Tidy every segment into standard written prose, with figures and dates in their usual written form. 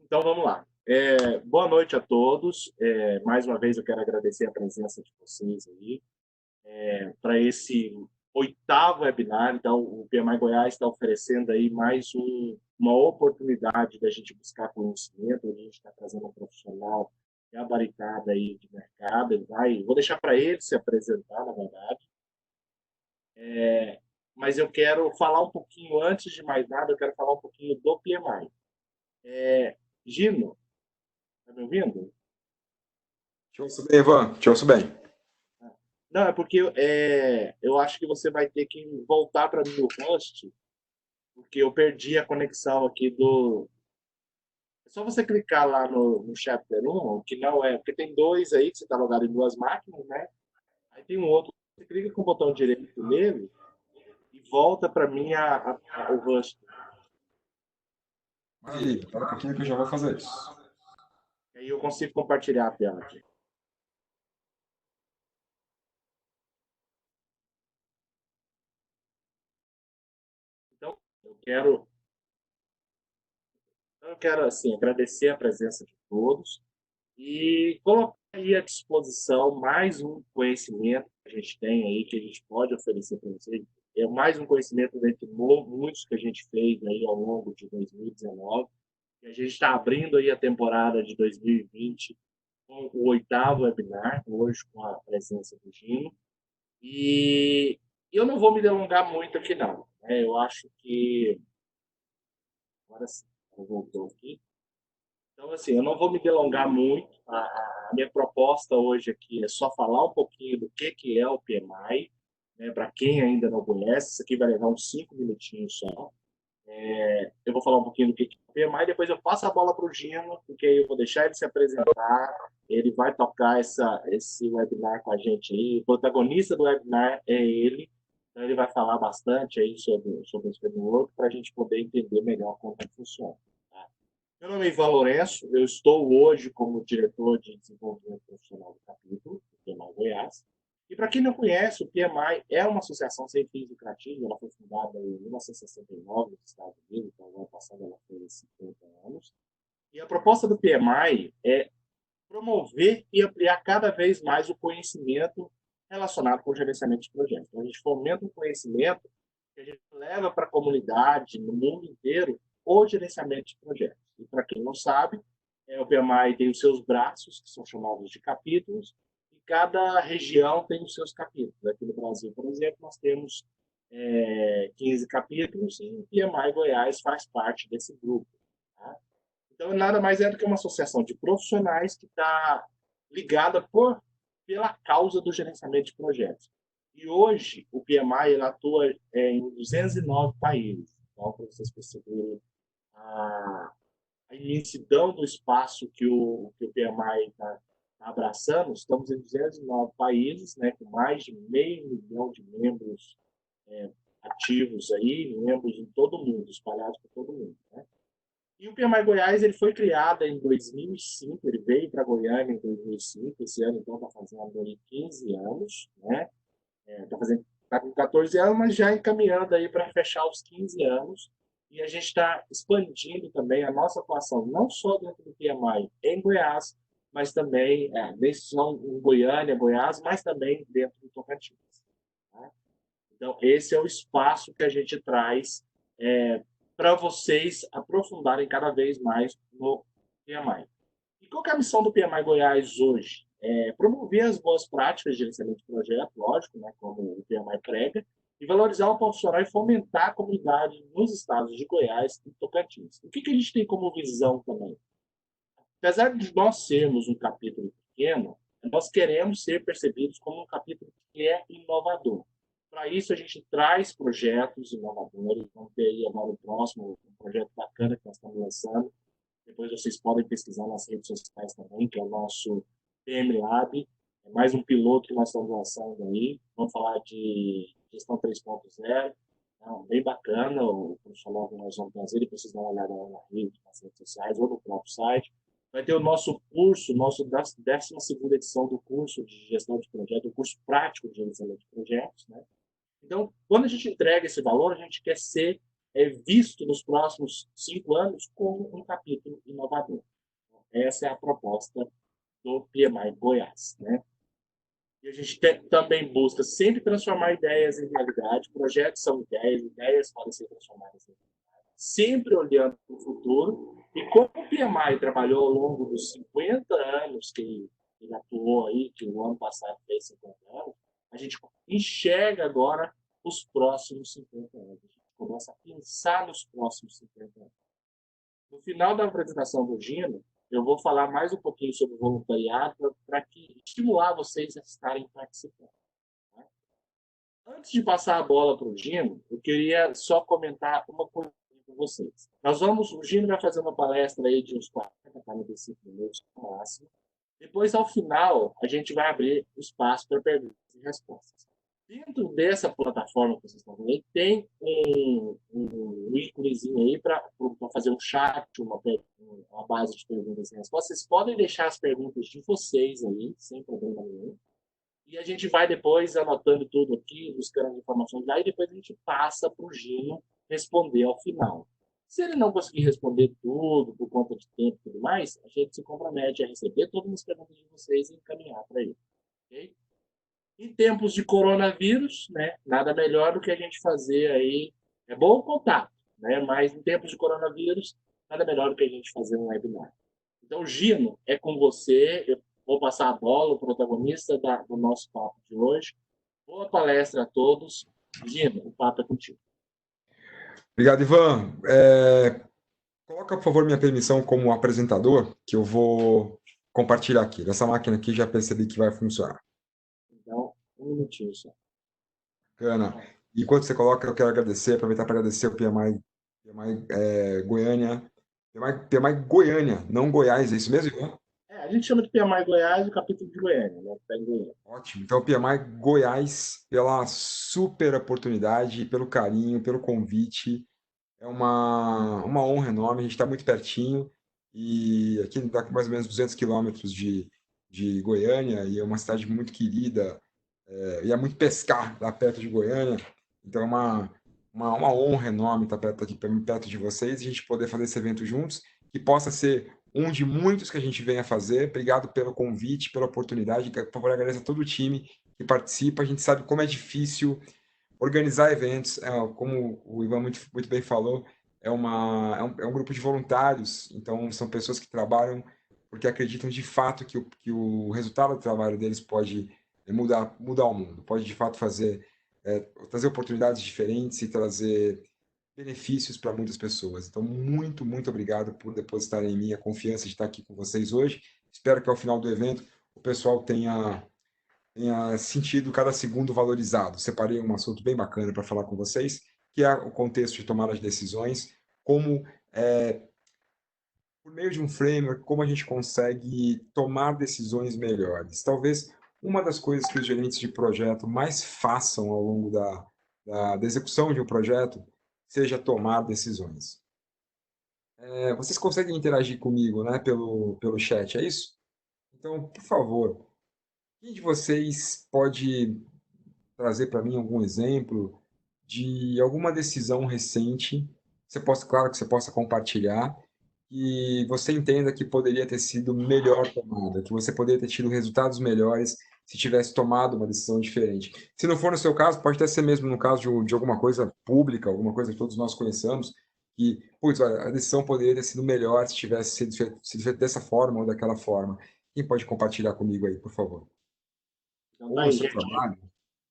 Então, vamos lá. Boa noite a todos. Mais uma vez, eu quero agradecer a presença de vocês aí para esse oitavo webinar. Então, o PMI Goiás está oferecendo aí mais uma oportunidade da gente buscar conhecimento. A gente está trazendo um profissional gabaritado aí de mercado. Vou deixar para ele se apresentar, na verdade. Mas eu quero falar um pouquinho, antes de mais nada, eu quero falar um pouquinho do PMI. Gino, está me ouvindo? Te ouço bem, Ivan. Te ouço bem. Não, é porque eu acho que você vai ter que voltar para mim o host, porque eu perdi a conexão aqui do. É só você clicar lá no chapter 1, que não é. Porque tem dois aí, que você está logado em duas máquinas, né? Aí tem um outro, você clica com o botão direito nele e volta para mim o host. Maravilha, espera um pouquinho que eu já vou fazer isso. Aí eu consigo compartilhar a tela aqui. Então, eu quero assim, agradecer a presença de todos e colocar aí à disposição mais um conhecimento que a gente tem aí, que a gente pode oferecer para vocês. É mais um conhecimento dentre muitos que a gente fez aí ao longo de 2019. E a gente está abrindo aí a temporada de 2020 com o oitavo webinar, hoje com a presença do Gino. E eu não vou me delongar muito aqui, não. Eu acho que. Agora sim, voltou aqui. Então, assim, eu não vou me delongar muito. A minha proposta hoje aqui é só falar um pouquinho do que é o PMI, né, para quem ainda não conhece. Isso aqui vai levar uns 5 minutinhos só. Eu vou falar um pouquinho do que é o PMI, depois eu passo a bola para o Gino, porque aí eu vou deixar ele se apresentar. Ele vai tocar esse webinar com a gente aí. O protagonista do webinar é ele. Então, ele vai falar bastante aí sobre esse framework para a gente poder entender melhor como é que funciona. Tá? Meu nome é Ivan Lourenço, eu estou hoje como diretor de desenvolvimento profissional do capítulo, do PMI Goiás. E para quem não conhece, o PMI é uma associação sem fins lucrativos, ela foi fundada em 1969 nos Estados Unidos, então no ano passado ela fez 50 anos. E a proposta do PMI é promover e ampliar cada vez mais o conhecimento relacionado com o gerenciamento de projetos. Então, a gente fomenta um conhecimento que a gente leva para a comunidade, no mundo inteiro, o gerenciamento de projetos. E para quem não sabe, o PMI tem os seus braços, que são chamados de capítulos, e cada região tem os seus capítulos. Aqui no Brasil, por exemplo, nós temos 15 capítulos e o PMI Goiás faz parte desse grupo. Tá? Então, nada mais é do que uma associação de profissionais que está ligada pela causa do gerenciamento de projetos. E hoje, o PMI ele atua em 209 países. Então, para vocês perceberem a imensidão do espaço que o PMI está abraçando, estamos em 209 países, né, com mais de 500 mil de membros ativos aí, membros em todo o mundo, espalhados por todo o mundo. Né? E o PMI Goiás ele foi criado em 2005, ele veio para Goiânia em 2005, esse ano então está fazendo aí 15 anos, né? Tá com 14 anos, mas já encaminhando aí para fechar os 15 anos. E a gente está expandindo também a nossa atuação, não só dentro do PMI em Goiás, mas também, decisão em Goiânia, Goiás, mas também dentro do Tocantins. Tá? Então, esse é o espaço que a gente traz para vocês aprofundarem cada vez mais no PMI. E qual é a missão do PMI Goiás hoje? Promover as boas práticas de gerenciamento de projeto, lógico, né, como o PMI prega, e valorizar o profissional e fomentar a comunidade nos estados de Goiás e Tocantins. O que a gente tem como visão também? Apesar de nós sermos um capítulo pequeno, nós queremos ser percebidos como um capítulo que é inovador. Para isso, a gente traz projetos inovadores. Vamos ter aí agora o próximo um projeto bacana que nós estamos lançando. Depois vocês podem pesquisar nas redes sociais também, que é o nosso PM Lab. É mais um piloto que nós estamos lançando aí. Vamos falar de gestão 3.0. Bem bacana o profissional que nós vamos trazer. Depois vocês dão uma olhada lá na rede, nas redes sociais ou no próprio site. Vai ter o nosso curso, nosso 12ª edição do curso de gestão de projeto, o curso prático de gerenciamento de projetos. Né? Então, quando a gente entrega esse valor, a gente quer ser é visto nos próximos 5 anos como um capítulo inovador. Essa é a proposta do PMI Goiás, né? E a gente também busca sempre transformar ideias em realidade. Projetos são ideias, ideias podem ser transformadas em realidade. Sempre olhando para o futuro. E como o PMI trabalhou ao longo dos 50 anos que ele atuou aí, que o ano passado fez 50 anos, a gente enxerga agora os próximos 50 anos. A gente começa a pensar nos próximos 50 anos. No final da apresentação do Gino, eu vou falar mais um pouquinho sobre o voluntariado para estimular vocês a estarem participando. Né? Antes de passar a bola para o Gino, eu queria só comentar uma coisa com vocês. O Gino vai fazer uma palestra aí de uns 40, 45 minutos no máximo. Depois, ao final, a gente vai abrir o espaço para perguntas e respostas. Dentro dessa plataforma que vocês estão vendo aí, tem um íconezinho aí para fazer um chat, uma base de perguntas e respostas. Vocês podem deixar as perguntas de vocês aí, sem problema nenhum. E a gente vai depois anotando tudo aqui, buscando as informações lá, e depois a gente passa para o Gino responder ao final. Se ele não conseguir responder tudo, por conta de tempo e tudo mais, a gente se compromete a receber todas as perguntas de vocês e encaminhar para ele. Okay? Em tempos de coronavírus, né, nada melhor do que a gente fazer aí. É bom o contato, né, mas em tempos de coronavírus, nada melhor do que a gente fazer um webinar. Então, Gino, é com você. Eu vou passar a bola, o protagonista do nosso papo de hoje. Boa palestra a todos. Gino, o papo é contigo. Obrigado, Ivan. Coloca, por favor, minha permissão como apresentador, que eu vou compartilhar aqui. Dessa máquina aqui já percebi que vai funcionar. Então, um minutinho só. Bacana. Enquanto você coloca, eu quero aproveitar para agradecer o PMI Goiânia. PMI Goiânia, não Goiás, é isso mesmo, Ivan? A gente chama de PMI Goiás e o capítulo de Goiânia, né? Ótimo. Então, PMI Goiás, pela super oportunidade, pelo carinho, pelo convite. É uma honra enorme, a gente está muito pertinho, e aqui está com mais ou menos 200 quilômetros de Goiânia, e é uma cidade muito querida, e é muito pescar lá perto de Goiânia, então é uma honra enorme estar perto de vocês, e a gente poder fazer esse evento juntos, que possa ser um de muitos que a gente venha fazer. Obrigado pelo convite, pela oportunidade, por favor, agradeço a todo o time que participa, a gente sabe como é difícil organizar eventos, como o Ivan muito bem falou, é um grupo de voluntários, então são pessoas que trabalham porque acreditam de fato que o resultado do trabalho deles pode mudar o mundo, pode de fato trazer oportunidades diferentes e trazer benefícios para muitas pessoas. Então, muito obrigado por depositarem em mim a confiança de estar aqui com vocês hoje. Espero que ao final do evento o pessoal tenha sentido cada segundo valorizado. Separei um assunto bem bacana para falar com vocês, que é o contexto de tomar as decisões, como, por meio de um framework, como a gente consegue tomar decisões melhores. Talvez uma das coisas que os gerentes de projeto mais façam ao longo da execução de um projeto seja tomar decisões. Vocês conseguem interagir comigo, né, pelo chat, é isso? Então, por favor, quem de vocês pode trazer para mim algum exemplo de alguma decisão recente, claro que você possa compartilhar, e você entenda que poderia ter sido melhor tomada, que você poderia ter tido resultados melhores se tivesse tomado uma decisão diferente. Se não for no seu caso, pode até ser mesmo no caso de alguma coisa pública, alguma coisa que todos nós conheçamos, que, putz, olha, a decisão poderia ter sido melhor se tivesse sido feita dessa forma ou daquela forma. Quem pode compartilhar comigo aí, por favor? Então, Ou tá no aí, seu gente. trabalho?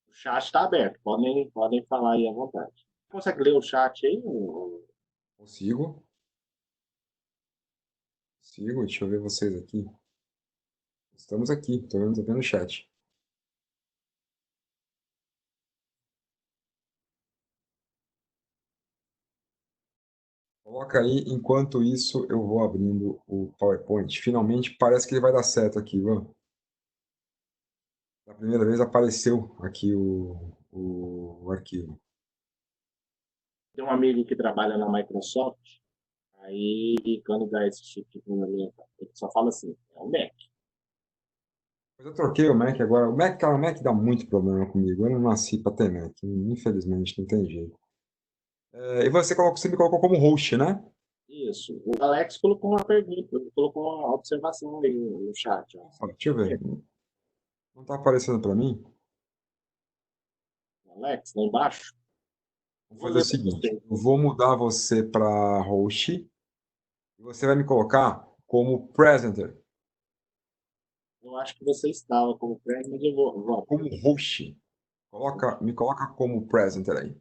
O chat está aberto. Podem falar aí à vontade. Consegue ler o chat aí? Consigo. Sigo, deixa eu ver vocês aqui. Estamos aqui, estou vendo o chat. Coloca aí, enquanto isso eu vou abrindo o PowerPoint. Finalmente parece que ele vai dar certo aqui, Ivan. Pela primeira vez apareceu aqui o arquivo. Tem um amigo que trabalha na Microsoft, aí quando dá esse tipo de treinamento, ele só fala assim, é o Mac. Mas eu troquei o Mac agora. O Mac dá muito problema comigo. Eu não nasci para ter Mac. Infelizmente, não tem jeito. E você me colocou como host, né? Isso. O Alex colocou uma pergunta, colocou uma observação aí no chat. Ó. Deixa eu ver. Não está aparecendo para mim? Alex, lá embaixo. Vou Vou fazer o ler para seguinte: você. eu vou mudar você para host e você vai me colocar como presenter, Eu acho que você estava como pré, mas eu vou. como host. Me coloca como presenter aí.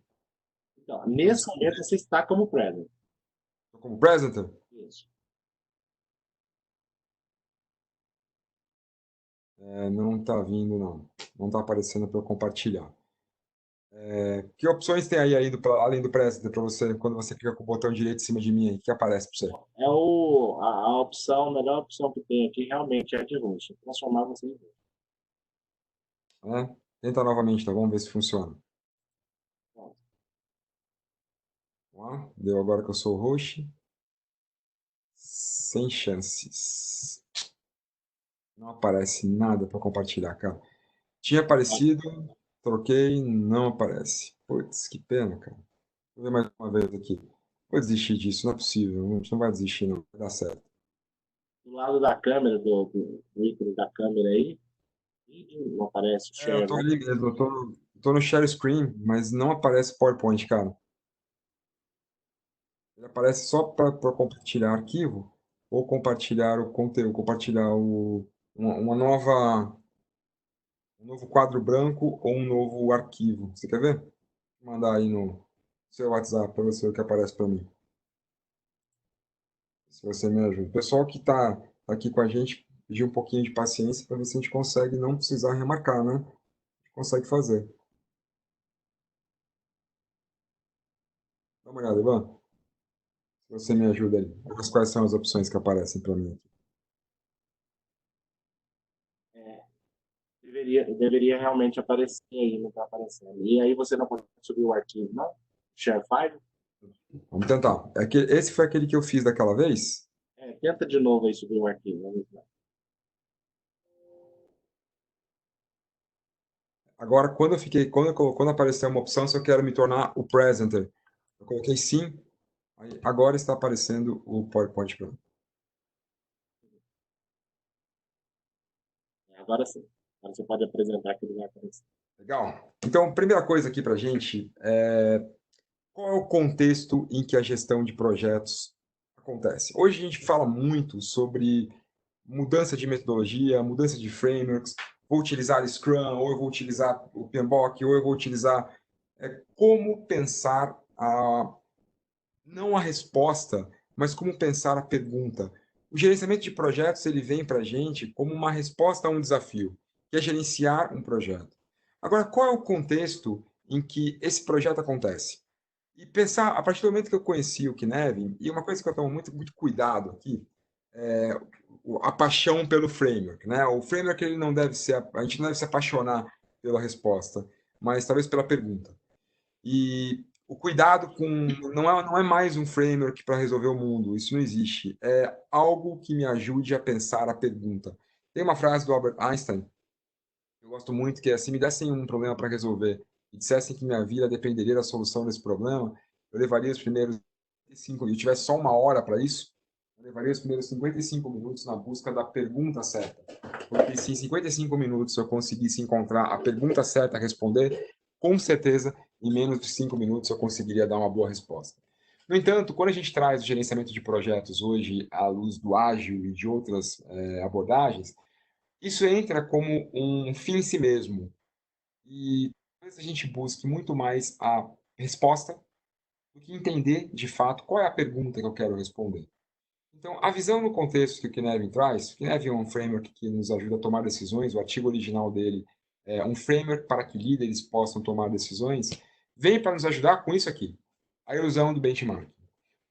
Então, Então, nesse momento você está como present. como presenter? Isso. Não está vindo, não. Não está aparecendo para eu compartilhar. Que opções tem aí, além do presenter para você, quando você clica com o botão direito em cima de mim aí? O que aparece para você? É a opção, a melhor opção que tem aqui realmente é a de roxo. Transformar você em roxo. Né? Tenta novamente, tá? Vamos ver se funciona. Pronto. Vamos lá. Deu agora que eu sou o host. Sem chances. Não aparece nada para compartilhar, cara. Tinha aparecido, troquei, não aparece. Putz, que pena, cara. Vou ver mais uma vez aqui. Vou desistir disso, não é possível. A gente não vai desistir, não. Vai dar certo. Do lado da câmera, do ícone da câmera aí, vídeo, não aparece o Eu share, tô né? ali mesmo, tô no share screen, mas não aparece PowerPoint, cara. Ele aparece só para compartilhar arquivo ou compartilhar o conteúdo, compartilhar uma nova, um novo quadro branco ou um novo arquivo. Você quer ver? Vou mandar aí no seu WhatsApp para você ver o que aparece para mim. Se você me ajuda. O pessoal que está aqui com a gente, pedir um pouquinho de paciência para ver se a gente consegue não precisar remarcar, né? A gente consegue fazer. Dá uma olhada, Ivan. Se você me ajuda aí. Quais são as opções que aparecem para mim aqui? É, deveria realmente aparecer aí, não está aparecendo. E aí você não pode subir o arquivo, não? Share file? Vamos tentar. Esse foi aquele que eu fiz daquela vez? Tenta de novo aí subir o arquivo. Vamos lá. Agora, quando apareceu uma opção, se eu quero me tornar o presenter, eu coloquei sim, aí agora está aparecendo o PowerPoint para mim. Agora sim. Agora você pode apresentar que ele vai aparecer. Legal. Então, primeira coisa aqui para a gente é qual é o contexto em que a gestão de projetos acontece. Hoje a gente fala muito sobre mudança de metodologia, mudança de frameworks. Vou utilizar Scrum, ou eu vou utilizar o PMBOK, ou eu vou utilizar como pensar não a resposta, mas como pensar a pergunta. O gerenciamento de projetos ele vem para a gente como uma resposta a um desafio, que é gerenciar um projeto. Agora, qual é o contexto em que esse projeto acontece? E pensar, a partir do momento que eu conheci o Kinevin, e uma coisa que eu tomo muito cuidado aqui, é a paixão pelo framework, né? O framework ele não deve ser, a gente não deve se apaixonar pela resposta, mas talvez pela pergunta. E o cuidado com não é mais um framework para resolver o mundo, isso não existe. É algo que me ajude a pensar a pergunta. Tem uma frase do Albert Einstein, que eu gosto muito, que é: se me dessem um problema para resolver e dissessem que minha vida dependeria da solução desse problema, eu levaria os primeiros 55, e eu tivesse só uma hora para isso, eu levaria os primeiros 55 minutos na busca da pergunta certa. Porque se em 55 minutos eu conseguisse encontrar a pergunta certa a responder, com certeza, em menos de 5 minutos eu conseguiria dar uma boa resposta. No entanto, quando a gente traz o gerenciamento de projetos hoje à luz do ágil e de outras abordagens, isso entra como um fim em si mesmo. E talvez a gente busque muito mais a resposta do que entender, de fato, qual é a pergunta que eu quero responder. Então, a visão no contexto que o Kinevin traz, o Kinevin é um framework que nos ajuda a tomar decisões, o artigo original dele é um framework para que líderes possam tomar decisões, vem para nos ajudar com isso aqui, a ilusão do benchmark.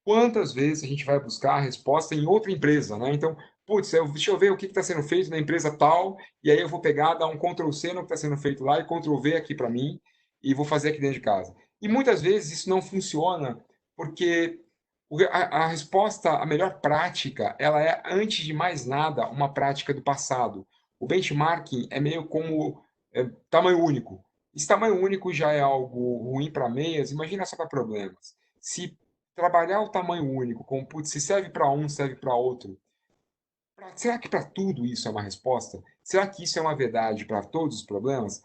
Quantas vezes a gente vai buscar a resposta em outra empresa, né? Então, putz, deixa eu ver o que está sendo feito na empresa tal, e aí eu vou pegar, dar um Ctrl+C no que está sendo feito lá e Ctrl+V aqui para mim, e vou fazer aqui dentro de casa. E muitas vezes isso não funciona, porque a resposta, a melhor prática, ela é, antes de mais nada, uma prática do passado. O benchmarking é meio como tamanho único. Esse tamanho único já é algo ruim para meias, imagina só para problemas. Se trabalhar o tamanho único, como, putz, se serve para um, serve para outro, será que para tudo isso é uma resposta? Será que isso é uma verdade para todos os problemas?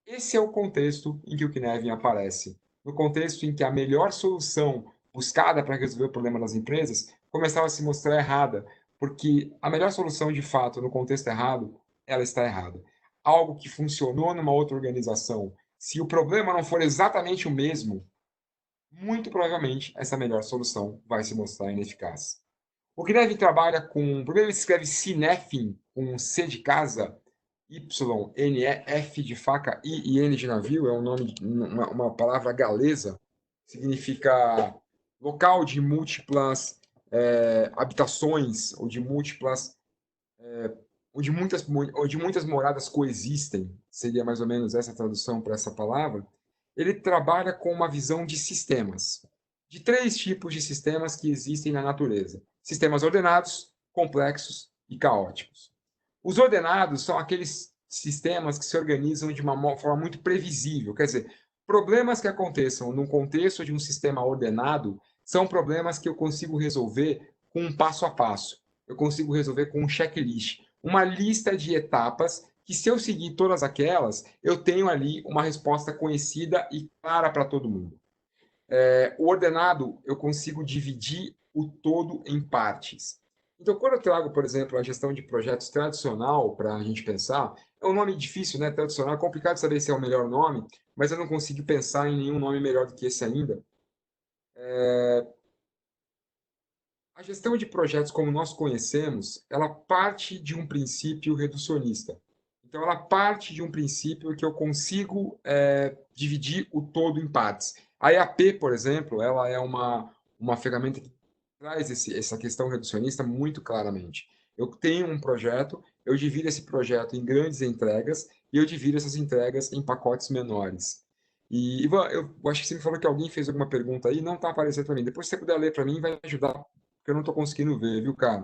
Esse é o contexto em que o Knevin aparece. No contexto em que a melhor solução buscada para resolver o problema das empresas começava a se mostrar errada, porque a melhor solução, de fato, no contexto errado, ela está errada. Algo que funcionou numa outra organização, se o problema não for exatamente o mesmo, muito provavelmente essa melhor solução vai se mostrar ineficaz. O Knevin trabalha com. Primeiro ele escreve Cinefin, com C de casa, Y, N, E, F de faca, I e N de navio, é um nome, uma palavra galesa, significa local de múltiplas habitações, ou de múltiplas, onde muitas moradas coexistem, seria mais ou menos essa a tradução para essa palavra. Ele trabalha com uma visão de sistemas, de três tipos de sistemas que existem na natureza: sistemas ordenados, complexos e caóticos. Os ordenados são aqueles sistemas que se organizam de uma forma muito previsível. Quer dizer, problemas que aconteçam no contexto de um sistema ordenado são problemas que eu consigo resolver com um passo a passo. Eu consigo resolver com um checklist, uma lista de etapas que, se eu seguir todas aquelas, eu tenho ali uma resposta conhecida e clara para todo mundo. O ordenado, eu consigo dividir o todo em partes. Então, quando eu trago, por exemplo, a gestão de projetos tradicional para a gente pensar, é um nome difícil, né? Tradicional, é complicado saber se é o melhor nome, mas eu não consigo pensar em nenhum nome melhor do que esse ainda. A gestão de projetos, como nós conhecemos, ela parte de um princípio reducionista. Então, ela parte de um princípio que eu consigo dividir o todo em partes. A EAP, por exemplo, ela é uma ferramenta que traz essa questão reducionista muito claramente. Eu tenho um projeto, eu divido esse projeto em grandes entregas e eu divido essas entregas em pacotes menores. E, Ivan, eu acho que você me falou que alguém fez alguma pergunta aí, não está aparecendo para mim. Depois, se você puder ler para mim, vai ajudar, porque eu não estou conseguindo ver, viu, cara?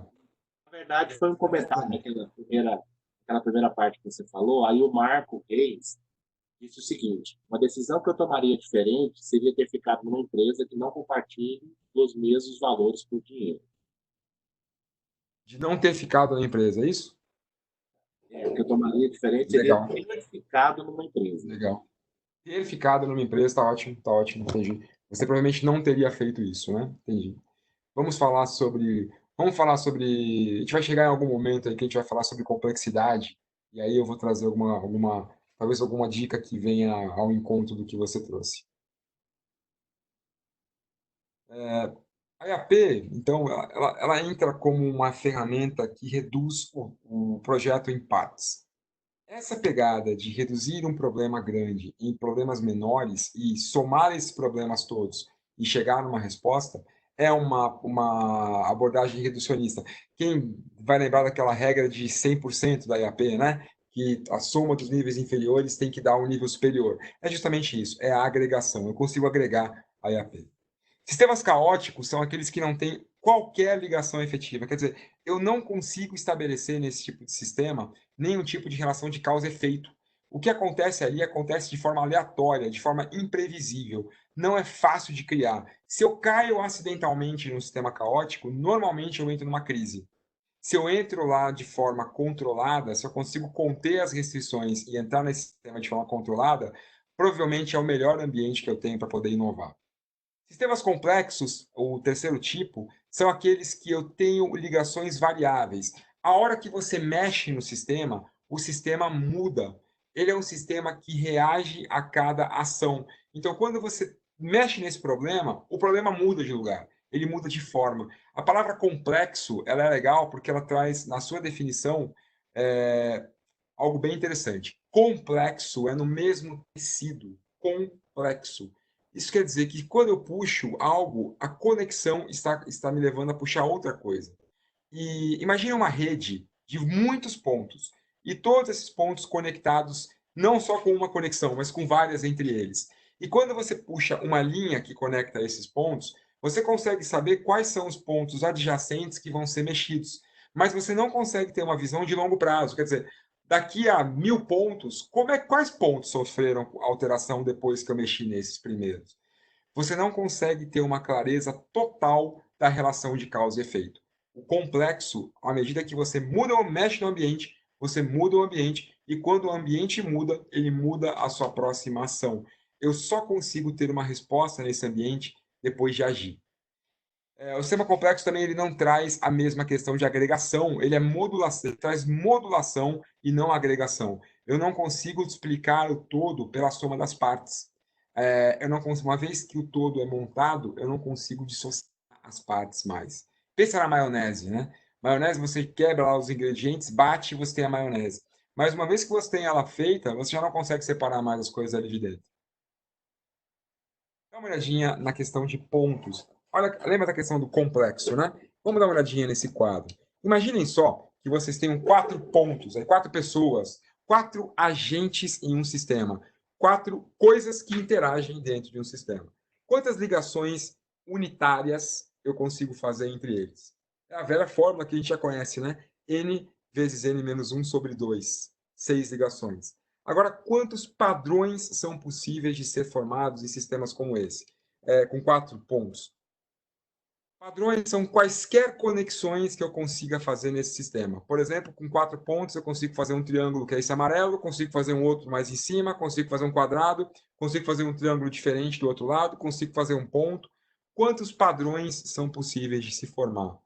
Na verdade, foi um comentário naquela primeira parte que você falou. Aí o Marco Reis disse o seguinte: uma decisão que eu tomaria diferente seria ter ficado numa empresa que não compartilhe os mesmos valores por dinheiro. De não ter ficado na empresa, é isso? O que eu tomaria diferente seria Legal, ter ficado numa empresa. legal. Ter ficado numa empresa está ótimo, entendi. Você provavelmente não teria feito isso, né? Entendi. Vamos falar sobre. Vamos falar sobre. A gente vai chegar em algum momento aí que a gente vai falar sobre complexidade, e aí eu vou trazer talvez alguma dica que venha ao encontro do que você trouxe. A IAP, então, ela entra como uma ferramenta que reduz o projeto em partes. Essa pegada de reduzir um problema grande em problemas menores e somar esses problemas todos e chegar numa resposta é uma abordagem reducionista. Quem vai lembrar daquela regra de 100% da IAP, né? Que a soma dos níveis inferiores tem que dar um nível superior. É justamente isso, é a agregação. Eu consigo agregar a IAP. Sistemas caóticos são aqueles que não têm qualquer ligação efetiva. Quer dizer, eu não consigo estabelecer nesse tipo de sistema nenhum tipo de relação de causa e efeito. O que acontece ali acontece de forma aleatória, de forma imprevisível. Não é fácil de criar. Se eu caio acidentalmente num sistema caótico, normalmente eu entro numa crise. Se eu entro lá de forma controlada, se eu consigo conter as restrições e entrar nesse sistema de forma controlada, provavelmente é o melhor ambiente que eu tenho para poder inovar. Sistemas complexos, o terceiro tipo, são aqueles que eu tenho ligações variáveis. A hora que você mexe no sistema, o sistema muda. Ele é um sistema que reage a cada ação. Então, quando você mexe nesse problema, o problema muda de lugar, ele muda de forma. A palavra complexo, ela é legal porque ela traz, na sua definição, é, algo bem interessante. Complexo é no mesmo tecido, complexo. Isso quer dizer que quando eu puxo algo, a conexão está me levando a puxar outra coisa. E imagine uma rede de muitos pontos, e todos esses pontos conectados, não só com uma conexão, mas com várias entre eles. E quando você puxa uma linha que conecta esses pontos, você consegue saber quais são os pontos adjacentes que vão ser mexidos. Mas você não consegue ter uma visão de longo prazo. Quer dizer, daqui a 1.000 pontos, quais pontos sofreram alteração depois que eu mexi nesses primeiros? você não consegue ter uma clareza total da relação de causa e efeito. O complexo, à medida que você muda ou mexe no ambiente, você muda o ambiente, e quando o ambiente muda, ele muda a sua próxima ação. Eu só consigo ter uma resposta nesse ambiente depois de agir. O sistema complexo também ele não traz a mesma questão de agregação, ele é modulação, ele traz modulação e não agregação. Eu não consigo explicar o todo pela soma das partes. Eu não consigo, uma vez que o todo é montado, eu não consigo dissociar as partes mais. Pensa na maionese, né? Maionese, você quebra lá os ingredientes, bate e você tem a maionese. Mas uma vez que você tem ela feita, você já não consegue separar mais as coisas ali de dentro. Dá uma olhadinha na questão de pontos. Olha, lembra da questão do complexo, né? Vamos dar uma olhadinha nesse quadro. Imaginem só que vocês tenham 4 pontos, 4 pessoas, 4 agentes em um sistema, 4 coisas que interagem dentro de um sistema. Quantas ligações unitárias eu consigo fazer entre eles? É a velha fórmula que a gente já conhece, né? N vezes N menos 1 sobre 2. 6 ligações. Agora, quantos padrões são possíveis de ser formados em sistemas como esse? Com 4 pontos. Padrões são quaisquer conexões que eu consiga fazer nesse sistema. Por exemplo, com 4 pontos eu consigo fazer um triângulo que é esse amarelo, consigo fazer um outro mais em cima, consigo fazer um quadrado, consigo fazer um triângulo diferente do outro lado, consigo fazer um ponto. Quantos padrões são possíveis de se formar?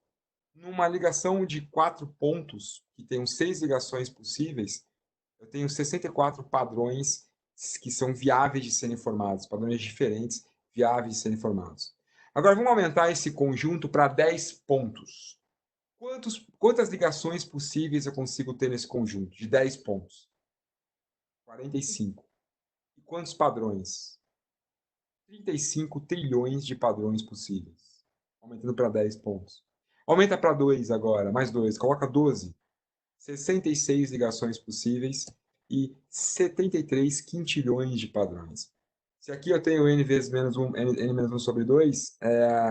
Numa ligação de 4 pontos, que tem 6 ligações possíveis, eu tenho 64 padrões que são viáveis de serem formados, padrões diferentes, viáveis de serem formados. Agora, vamos aumentar esse conjunto para 10 pontos. Quantas ligações possíveis eu consigo ter nesse conjunto de 10 pontos? 45. E quantos padrões? 35 trilhões de padrões possíveis. Aumentando para 10 pontos. Aumenta para 2 agora, mais 2, coloca 12. 66 ligações possíveis e 73 quintilhões de padrões. Se aqui eu tenho n vezes menos 1, n menos 1 sobre 2,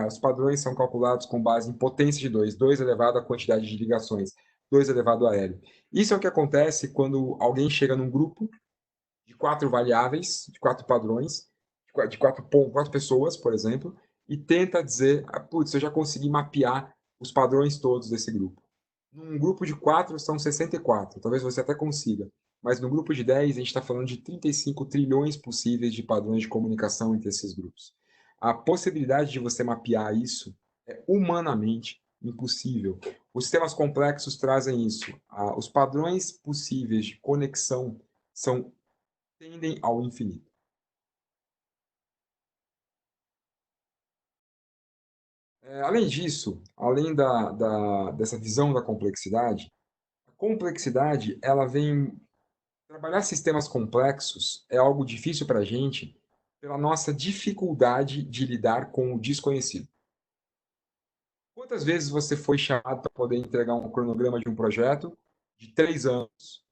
os padrões são calculados com base em potência de 2, 2 elevado à quantidade de ligações, 2 elevado a L. Isso é o que acontece quando alguém chega num grupo de 4 variáveis, de 4 padrões, de 4 pessoas, por exemplo, e tenta dizer, putz, eu já consegui mapear os padrões todos desse grupo. Num grupo de 4 são 64, talvez você até consiga. Mas no grupo de 10, a gente está falando de 35 trilhões possíveis de padrões de comunicação entre esses grupos. A possibilidade de você mapear isso é humanamente impossível. Os sistemas complexos trazem isso. Os padrões possíveis de conexão tendem ao infinito. Além disso, além dessa visão da complexidade, a complexidade ela vem. Trabalhar sistemas complexos é algo difícil para a gente pela nossa dificuldade de lidar com o desconhecido. Quantas vezes você foi chamado para poder entregar um cronograma de um projeto de 3 anos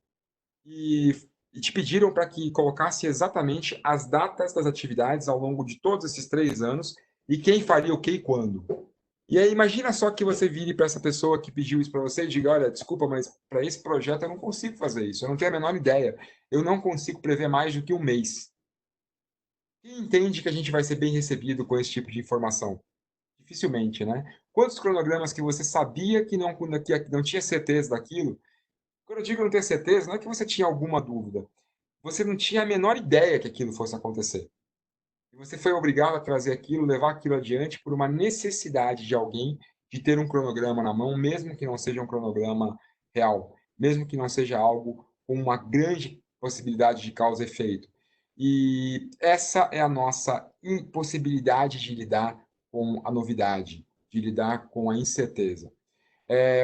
e, e te pediram para que colocasse exatamente as datas das atividades ao longo de todos esses 3 anos e quem faria o que e quando? E aí, imagina só que você vire para essa pessoa que pediu isso para você e diga: olha, desculpa, mas para esse projeto eu não consigo fazer isso, eu não tenho a menor ideia, eu não consigo prever mais do que um mês. Quem entende que a gente vai ser bem recebido com esse tipo de informação? Dificilmente, né? Quantos cronogramas que você sabia que não tinha certeza daquilo? Quando eu digo não ter certeza, não é que você tinha alguma dúvida, você não tinha a menor ideia que aquilo fosse acontecer. E você foi obrigado a trazer aquilo, levar aquilo adiante por uma necessidade de alguém de ter um cronograma na mão, mesmo que não seja um cronograma real, mesmo que não seja algo com uma grande possibilidade de causa e efeito. E essa é a nossa impossibilidade de lidar com a novidade, de lidar com a incerteza.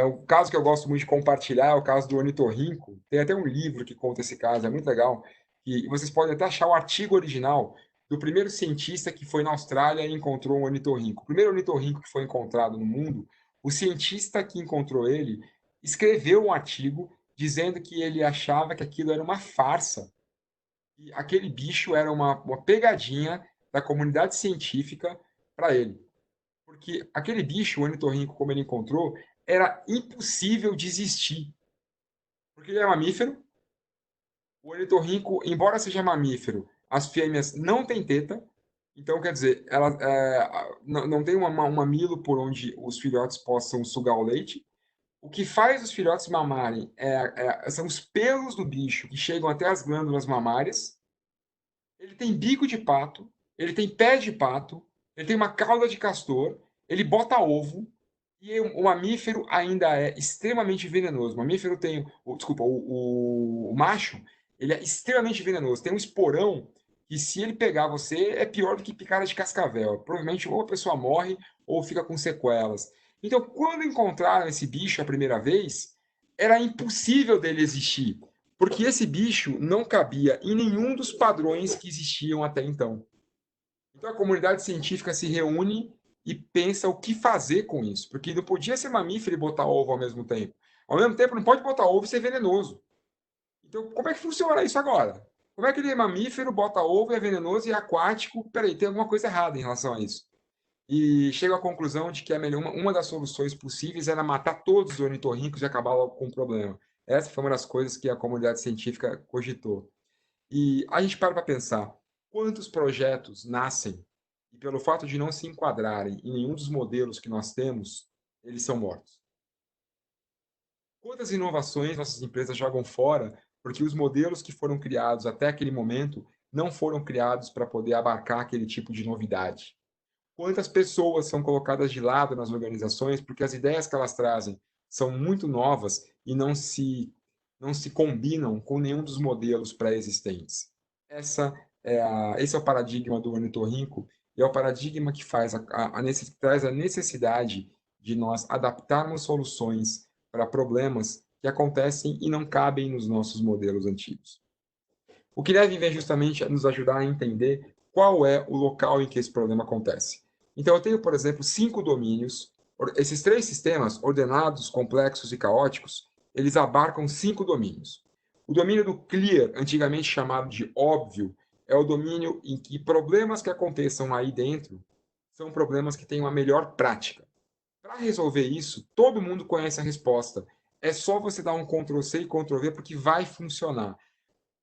O caso que eu gosto muito de compartilhar é o caso do ornitorrinco. Tem até um livro que conta esse caso, é muito legal. E vocês podem até achar o artigo original do primeiro cientista que foi na Austrália e encontrou um ornitorrinco. O primeiro ornitorrinco que foi encontrado no mundo, o cientista que encontrou ele escreveu um artigo dizendo que ele achava que aquilo era uma farsa. E aquele bicho era uma pegadinha da comunidade científica para ele. Porque aquele bicho, o ornitorrinco, como ele encontrou, era impossível de existir. Porque ele é mamífero. O ornitorrinco, embora seja mamífero, as fêmeas não têm teta. Então, quer dizer, ela não tem um mamilo por onde os filhotes possam sugar o leite. O que faz os filhotes mamarem são os pelos do bicho que chegam até as glândulas mamárias. Ele tem bico de pato, ele tem pé de pato, ele tem uma cauda de castor, ele bota ovo, e o mamífero ainda é extremamente venenoso. O mamífero tem, desculpa, o macho, ele é extremamente venenoso. Tem um esporão que, se ele pegar você, é pior do que picada de cascavel. Provavelmente ou a pessoa morre ou fica com sequelas. Então, quando encontraram esse bicho a primeira vez, era impossível dele existir, porque esse bicho não cabia em nenhum dos padrões que existiam até então. Então a comunidade científica se reúne e pensa o que fazer com isso, porque não podia ser mamífero e botar ovo ao mesmo tempo. Ao mesmo tempo, não pode botar ovo e ser venenoso. Então, como é que funciona isso agora? Como é que ele é mamífero, bota ovo, é venenoso e é aquático? Peraí, tem alguma coisa errada em relação a isso. E chega à conclusão de que uma das soluções possíveis era matar todos os ornitorrincos e acabar logo com o problema. Essa foi uma das coisas que a comunidade científica cogitou. E a gente para pensar, quantos projetos nascem e, pelo fato de não se enquadrarem em nenhum dos modelos que nós temos, eles são mortos? Quantas inovações nossas empresas jogam fora porque os modelos que foram criados até aquele momento não foram criados para poder abarcar aquele tipo de novidade? Quantas pessoas são colocadas de lado nas organizações porque as ideias que elas trazem são muito novas e não se combinam com nenhum dos modelos pré-existentes? Esse é o paradigma do ornitorrinco e é o paradigma que traz a necessidade de nós adaptarmos soluções para problemas que acontecem e não cabem nos nossos modelos antigos. O que deve vir justamente a nos ajudar a entender qual é o local em que esse problema acontece. Então, eu tenho, por exemplo, 5 domínios. Esses 3 sistemas, ordenados, complexos e caóticos, eles abarcam 5 domínios. O domínio do clear, antigamente chamado de óbvio, é o domínio em que problemas que aconteçam aí dentro são problemas que têm uma melhor prática. Para resolver isso, todo mundo conhece a resposta. É só você dar um Ctrl+C e Ctrl+V porque vai funcionar.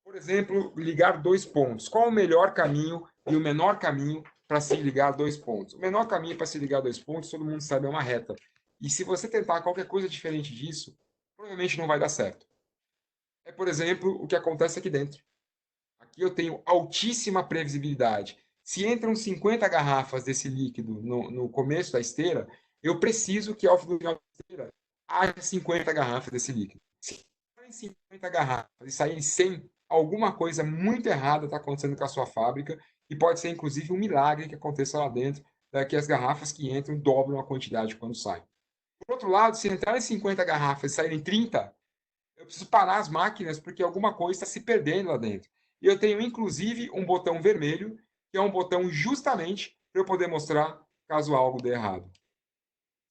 Por exemplo, ligar dois pontos. Qual o melhor caminho e o menor caminho para se ligar dois pontos? O menor caminho para se ligar dois pontos, todo mundo sabe, é uma reta. E se você tentar qualquer coisa diferente disso, provavelmente não vai dar certo. É, por exemplo, o que acontece aqui dentro. Aqui eu tenho altíssima previsibilidade. Se entram 50 garrafas desse líquido no começo da esteira, eu preciso que ao final da esteira haja 50 garrafas desse líquido. Se entrarem 50 garrafas e saírem 100, alguma coisa muito errada está acontecendo com a sua fábrica e pode ser inclusive um milagre que aconteça lá dentro, que as garrafas que entram dobram a quantidade quando saem. Por outro lado, se entrarem 50 garrafas e saírem 30, eu preciso parar as máquinas porque alguma coisa está se perdendo lá dentro. E eu tenho, inclusive, um botão vermelho, que é um botão justamente para eu poder mostrar caso algo dê errado.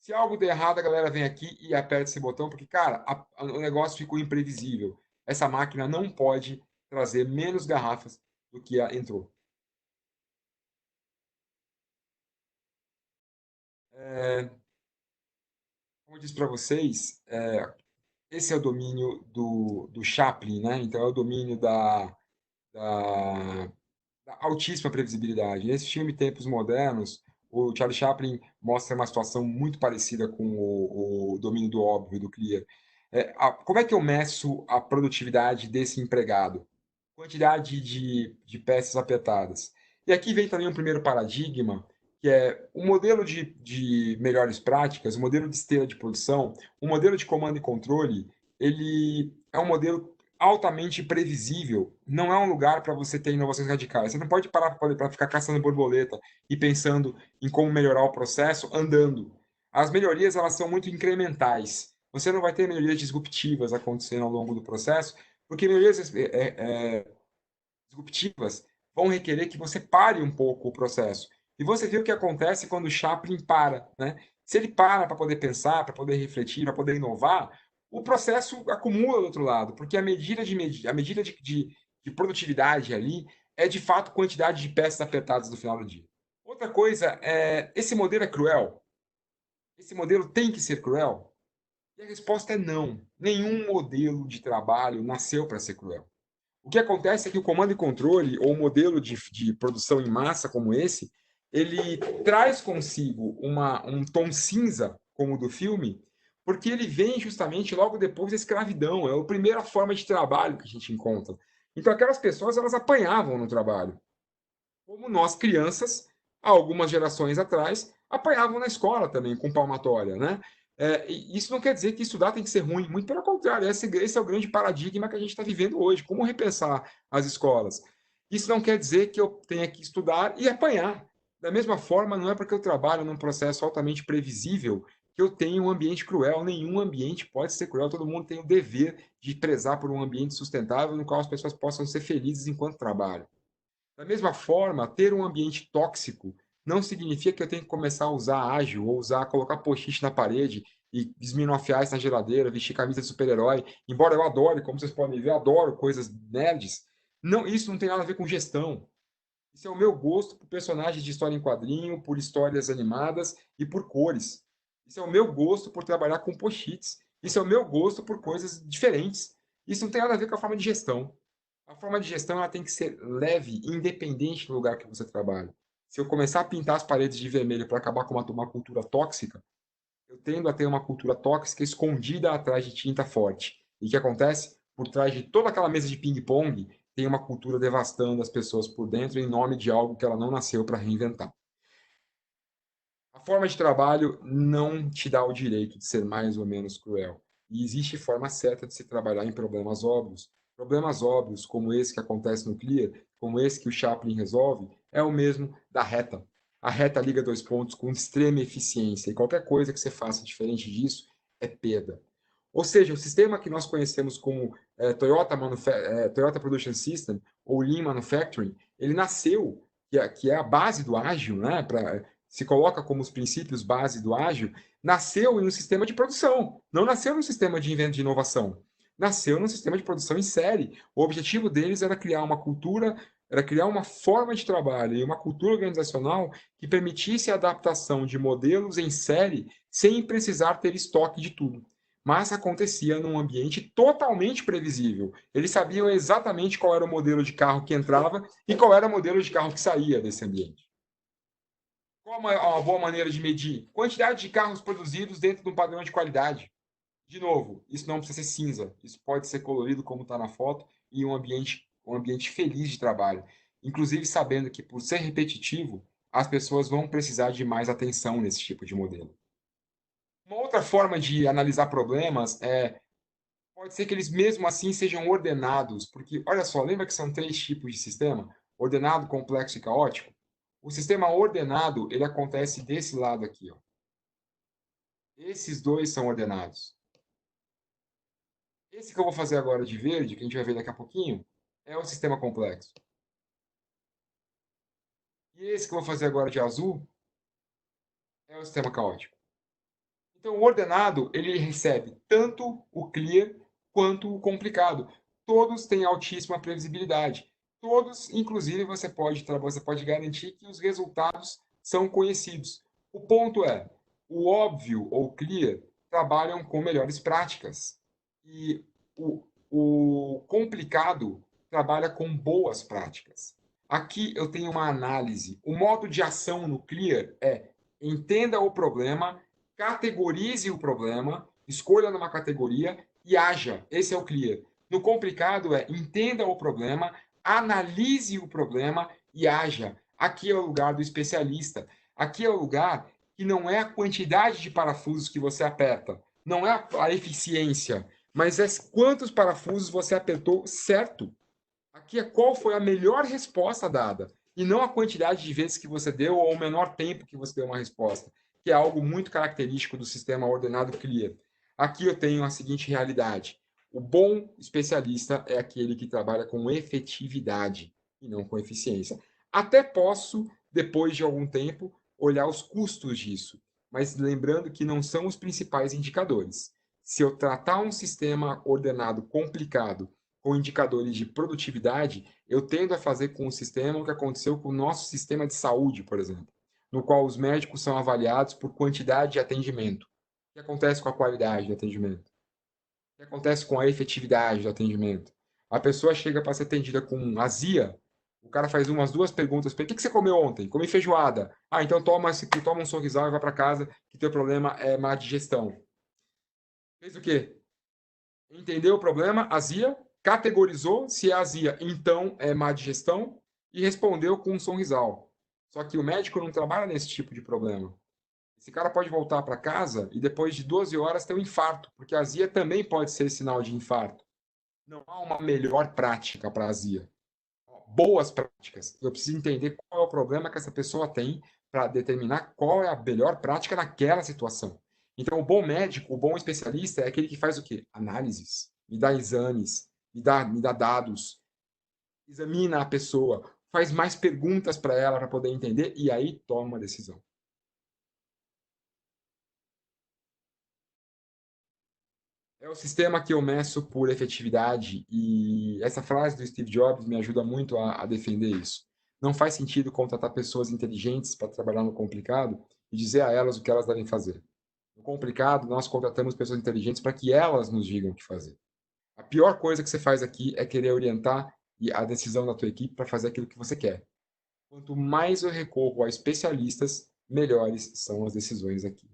Se algo der errado, a galera vem aqui e aperta esse botão, porque, cara, o negócio ficou imprevisível. Essa máquina não pode trazer menos garrafas do que entrou. Como eu disse para vocês, esse é o domínio do Chaplin, né? Então, é o domínio da altíssima previsibilidade. Nesse filme Tempos Modernos, o Charlie Chaplin mostra uma situação muito parecida com o domínio do óbvio, do clear. Como é que eu meço a produtividade desse empregado? Quantidade de peças apertadas. E aqui vem também um primeiro paradigma, que é o modelo de melhores práticas, o modelo de esteira de produção, o modelo de comando e controle, ele é um modelo altamente previsível. Não é um lugar para você ter inovações radicais. Você não pode parar para ficar caçando borboleta e pensando em como melhorar o processo andando. As melhorias elas são muito incrementais. Você não vai ter melhorias disruptivas acontecendo ao longo do processo, porque melhorias disruptivas vão requerer que você pare um pouco o processo. E você vê o que acontece quando o Chaplin para, né? Se ele para poder pensar, para poder refletir, para poder inovar, o processo acumula do outro lado, porque a medida de produtividade ali é de fato quantidade de peças apertadas no final do dia. Outra coisa é, esse modelo é cruel? Esse modelo tem que ser cruel? E a resposta é não. Nenhum modelo de trabalho nasceu para ser cruel. O que acontece é que o comando e controle, ou o modelo de produção em massa como esse, ele traz consigo um tom cinza, como o do filme, porque ele vem justamente logo depois da escravidão. É a primeira forma de trabalho que a gente encontra. Então, aquelas pessoas, elas apanhavam no trabalho. Como nós, crianças, há algumas gerações atrás, apanhavam na escola também, com palmatória, né? Isso não quer dizer que estudar tem que ser ruim, muito pelo contrário, esse é o grande paradigma que a gente está vivendo hoje. Como repensar as escolas? Isso não quer dizer que eu tenha que estudar e apanhar. Da mesma forma, não é porque eu trabalho num processo altamente previsível que eu tenho um ambiente cruel. Nenhum ambiente pode ser cruel. Todo mundo tem o dever de prezar por um ambiente sustentável no qual as pessoas possam ser felizes enquanto trabalham. Da mesma forma, ter um ambiente tóxico não significa que eu tenho que começar a usar ágil ou colocar post-it na parede e esminofiar na geladeira, vestir camisa de super-herói. Embora eu adore, como vocês podem ver, eu adoro coisas nerds. Não, isso não tem nada a ver com gestão. Isso é o meu gosto por personagens de história em quadrinho, por histórias animadas e por cores. Isso é o meu gosto por trabalhar com post-its. Isso é o meu gosto por coisas diferentes. Isso não tem nada a ver com a forma de gestão. A forma de gestão ela tem que ser leve, independente do lugar que você trabalha. Se eu começar a pintar as paredes de vermelho para acabar com uma cultura tóxica, eu tendo a ter uma cultura tóxica escondida atrás de tinta forte. E o que acontece? Por trás de toda aquela mesa de ping-pong, tem uma cultura devastando as pessoas por dentro em nome de algo que ela não nasceu para reinventar. A forma de trabalho não te dá o direito de ser mais ou menos cruel. E existe forma certa de se trabalhar em problemas óbvios. Problemas óbvios, como esse que acontece no Clear, como esse que o Chaplin resolve, é o mesmo da reta. A reta liga dois pontos com extrema eficiência, e qualquer coisa que você faça diferente disso é perda. Ou seja, o sistema que nós conhecemos como Toyota Production System ou Lean Manufacturing, ele nasceu, que é a base do ágil, né, se coloca como os princípios base do ágil, nasceu em um sistema de produção, não nasceu num sistema de inovação. Nasceu num sistema de produção em série. O objetivo deles era criar uma cultura, era criar uma forma de trabalho e uma cultura organizacional que permitisse a adaptação de modelos em série sem precisar ter estoque de tudo. Mas acontecia num ambiente totalmente previsível. Eles sabiam exatamente qual era o modelo de carro que entrava e qual era o modelo de carro que saía desse ambiente. Qual uma boa maneira de medir? Quantidade de carros produzidos dentro de um padrão de qualidade. De novo, isso não precisa ser cinza. Isso pode ser colorido, como está na foto, e um ambiente feliz de trabalho. Inclusive sabendo que, por ser repetitivo, as pessoas vão precisar de mais atenção nesse tipo de modelo. Uma outra forma de analisar problemas pode ser que eles mesmo assim sejam ordenados, porque olha só, lembra que são três tipos de sistema? Ordenado, complexo e caótico? O sistema ordenado, ele acontece desse lado aqui, ó. Esses dois são ordenados. Esse que eu vou fazer agora de verde, que a gente vai ver daqui a pouquinho, é o sistema complexo. E esse que eu vou fazer agora de azul é o sistema caótico. Então, o ordenado, ele recebe tanto o clear quanto o complicado. Todos têm altíssima previsibilidade. Todos, inclusive, você pode garantir que os resultados são conhecidos. O ponto é, o óbvio ou clear trabalham com melhores práticas. E o complicado trabalha com boas práticas. Aqui eu tenho uma análise. O modo de ação no clear é entenda o problema, categorize o problema, escolha numa categoria e haja. Esse é o clear. No complicado é entenda o problema, analise o problema e haja. Aqui é o lugar do especialista. Aqui é o lugar que não é a quantidade de parafusos que você aperta, não é a eficiência, mas é quantos parafusos você apertou certo. Aqui é qual foi a melhor resposta dada e não a quantidade de vezes que você deu ou o menor tempo que você deu uma resposta, que é algo muito característico do sistema ordenado CLIA. Aqui eu tenho a seguinte realidade: o bom especialista é aquele que trabalha com efetividade e não com eficiência. Até posso, depois de algum tempo, olhar os custos disso, mas lembrando que não são os principais indicadores. Se eu tratar um sistema ordenado complicado com indicadores de produtividade, eu tendo a fazer com o sistema o que aconteceu com o nosso sistema de saúde, por exemplo, no qual os médicos são avaliados por quantidade de atendimento. O que acontece com a qualidade do atendimento? O que acontece com a efetividade do atendimento? A pessoa chega para ser atendida com azia, o cara faz umas duas perguntas para ele: o que você comeu ontem? Comi feijoada. Ah, então toma esse aqui, toma um sorrisal e vai para casa, que teu problema é má digestão. Fez o quê? Entendeu o problema, azia, categorizou se é azia, então é má digestão, e respondeu com um sorrisal. Só que o médico não trabalha nesse tipo de problema. Esse cara pode voltar para casa e depois de 12 horas ter um infarto, porque a azia também pode ser sinal de infarto. Não há uma melhor prática para a azia. Boas práticas. Eu preciso entender qual é o problema que essa pessoa tem para determinar qual é a melhor prática naquela situação. Então, o bom médico, o bom especialista é aquele que faz o quê? Análises, me dá exames, me dá dados, examina a pessoa, faz mais perguntas para ela para poder entender e aí toma uma decisão. É o sistema que eu meço por efetividade e essa frase do Steve Jobs me ajuda muito a defender isso. Não faz sentido contratar pessoas inteligentes para trabalhar no complicado e dizer a elas o que elas devem fazer. No complicado, nós contratamos pessoas inteligentes para que elas nos digam o que fazer. A pior coisa que você faz aqui é querer orientar a decisão da tua equipe para fazer aquilo que você quer. Quanto mais eu recorro a especialistas, melhores são as decisões aqui.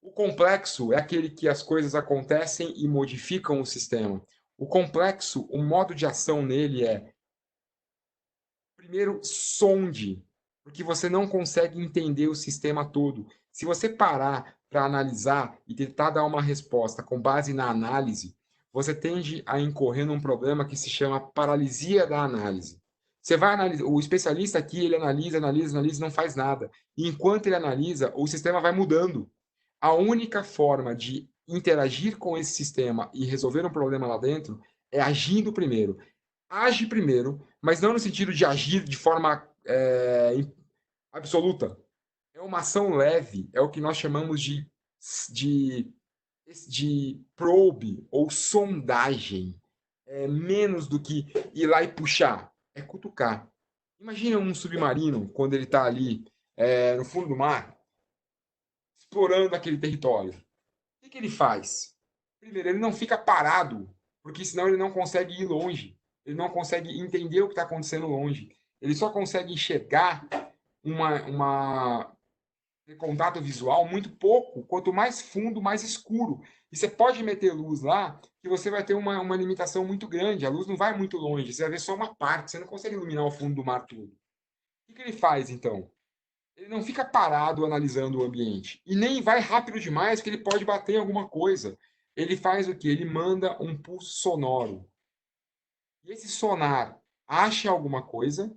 O complexo é aquele que as coisas acontecem e modificam o sistema. O complexo, o modo de ação nele é, primeiro, sonde, porque você não consegue entender o sistema todo. Se você parar para analisar e tentar dar uma resposta com base na análise, você tende a incorrer num problema que se chama paralisia da análise. Você vai analisar, o especialista aqui, ele analisa, analisa, analisa, não faz nada. E enquanto ele analisa, o sistema vai mudando. A única forma de interagir com esse sistema e resolver um problema lá dentro é agindo primeiro. Age primeiro, mas não no sentido de agir de forma absoluta. É uma ação leve, é o que nós chamamos de, de probe ou sondagem. É menos do que ir lá e puxar, é cutucar. Imagina um submarino quando ele está ali no fundo do mar, explorando aquele território. O que ele faz? Primeiro, ele não fica parado, porque senão ele não consegue ir longe. Ele não consegue entender o que está acontecendo longe. Ele só consegue enxergar uma contato visual muito pouco. Quanto mais fundo, mais escuro. E você pode meter luz lá, que você vai ter uma limitação muito grande. A luz não vai muito longe. Você vai ver só uma parte. Você não consegue iluminar o fundo do mar todo. O que ele faz, então? Ele não fica parado analisando o ambiente. E nem vai rápido demais que ele pode bater em alguma coisa. Ele faz o quê? Ele manda um pulso sonoro. E esse sonar acha alguma coisa,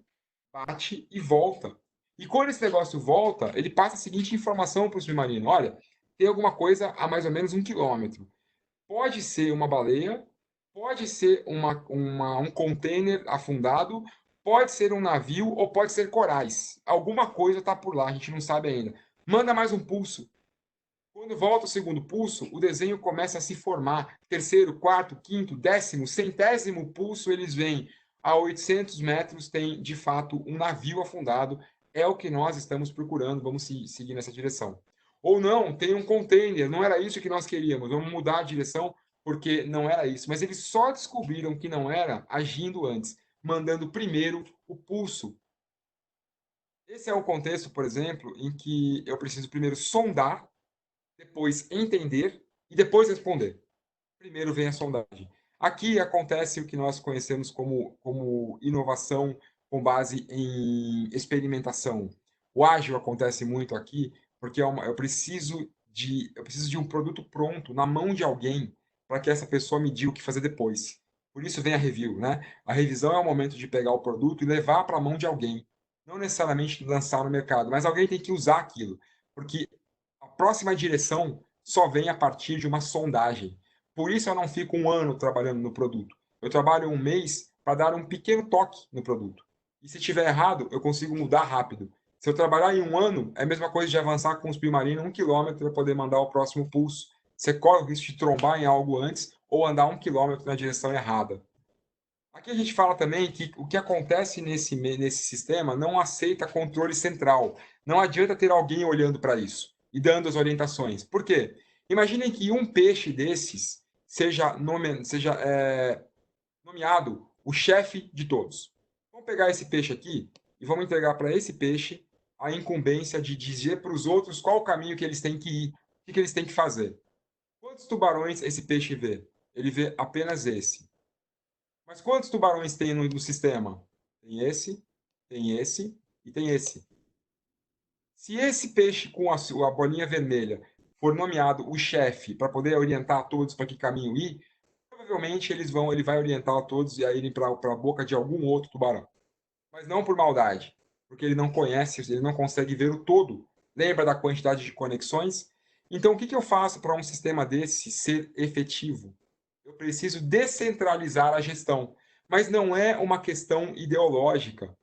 bate e volta. E quando esse negócio volta, ele passa a seguinte informação para o submarino: olha, tem alguma coisa a mais ou menos 1 quilômetro. Pode ser uma baleia, pode ser um container afundado, pode ser um navio ou pode ser corais. Alguma coisa está por lá, a gente não sabe ainda. Manda mais um pulso. Quando volta o segundo pulso, o desenho começa a se formar. Terceiro, quarto, quinto, décimo, centésimo pulso, eles vêm. A 800 metros tem, de fato, um navio afundado. É o que nós estamos procurando. Vamos seguir nessa direção. Ou não, tem um container. Não era isso que nós queríamos. Vamos mudar a direção porque não era isso. Mas eles só descobriram que não era agindo antes, mandando primeiro o pulso. Esse é o contexto, por exemplo, em que eu preciso primeiro sondar, depois entender e depois responder. Primeiro vem a sondagem. Aqui acontece o que nós conhecemos como inovação com base em experimentação. O ágil acontece muito aqui porque eu preciso de um produto pronto na mão de alguém para que essa pessoa me diga o que fazer depois. Por isso vem a review, né? A revisão é o momento de pegar o produto e levar para a mão de alguém. Não necessariamente lançar no mercado, mas alguém tem que usar aquilo. Porque a próxima direção só vem a partir de uma sondagem. Por isso eu não fico 1 ano trabalhando no produto. Eu trabalho 1 mês para dar um pequeno toque no produto. E se tiver errado, eu consigo mudar rápido. Se eu trabalhar em 1 ano, é a mesma coisa de avançar com o submarino 1 quilômetro para poder mandar o próximo pulso. Você corre o risco de trombar em algo antes ou andar 1 quilômetro na direção errada. Aqui a gente fala também que o que acontece nesse sistema não aceita controle central. Não adianta ter alguém olhando para isso e dando as orientações. Por quê? Imaginem que um peixe desses seja nomeado o chefe de todos. Vamos pegar esse peixe aqui e vamos entregar para esse peixe a incumbência de dizer para os outros qual o caminho que eles têm que ir, o que eles têm que fazer. Quantos tubarões esse peixe vê? Ele vê apenas esse. Mas quantos tubarões tem no sistema? Tem esse e tem esse. Se esse peixe com a bolinha vermelha for nomeado o chefe para poder orientar todos para que caminho ir, provavelmente ele vai orientar todos a irem para a boca de algum outro tubarão. Mas não por maldade, porque ele não conhece, ele não consegue ver o todo. Lembra da quantidade de conexões? Então, o que eu faço para um sistema desse ser efetivo? Eu preciso descentralizar a gestão. Mas não é uma questão ideológica.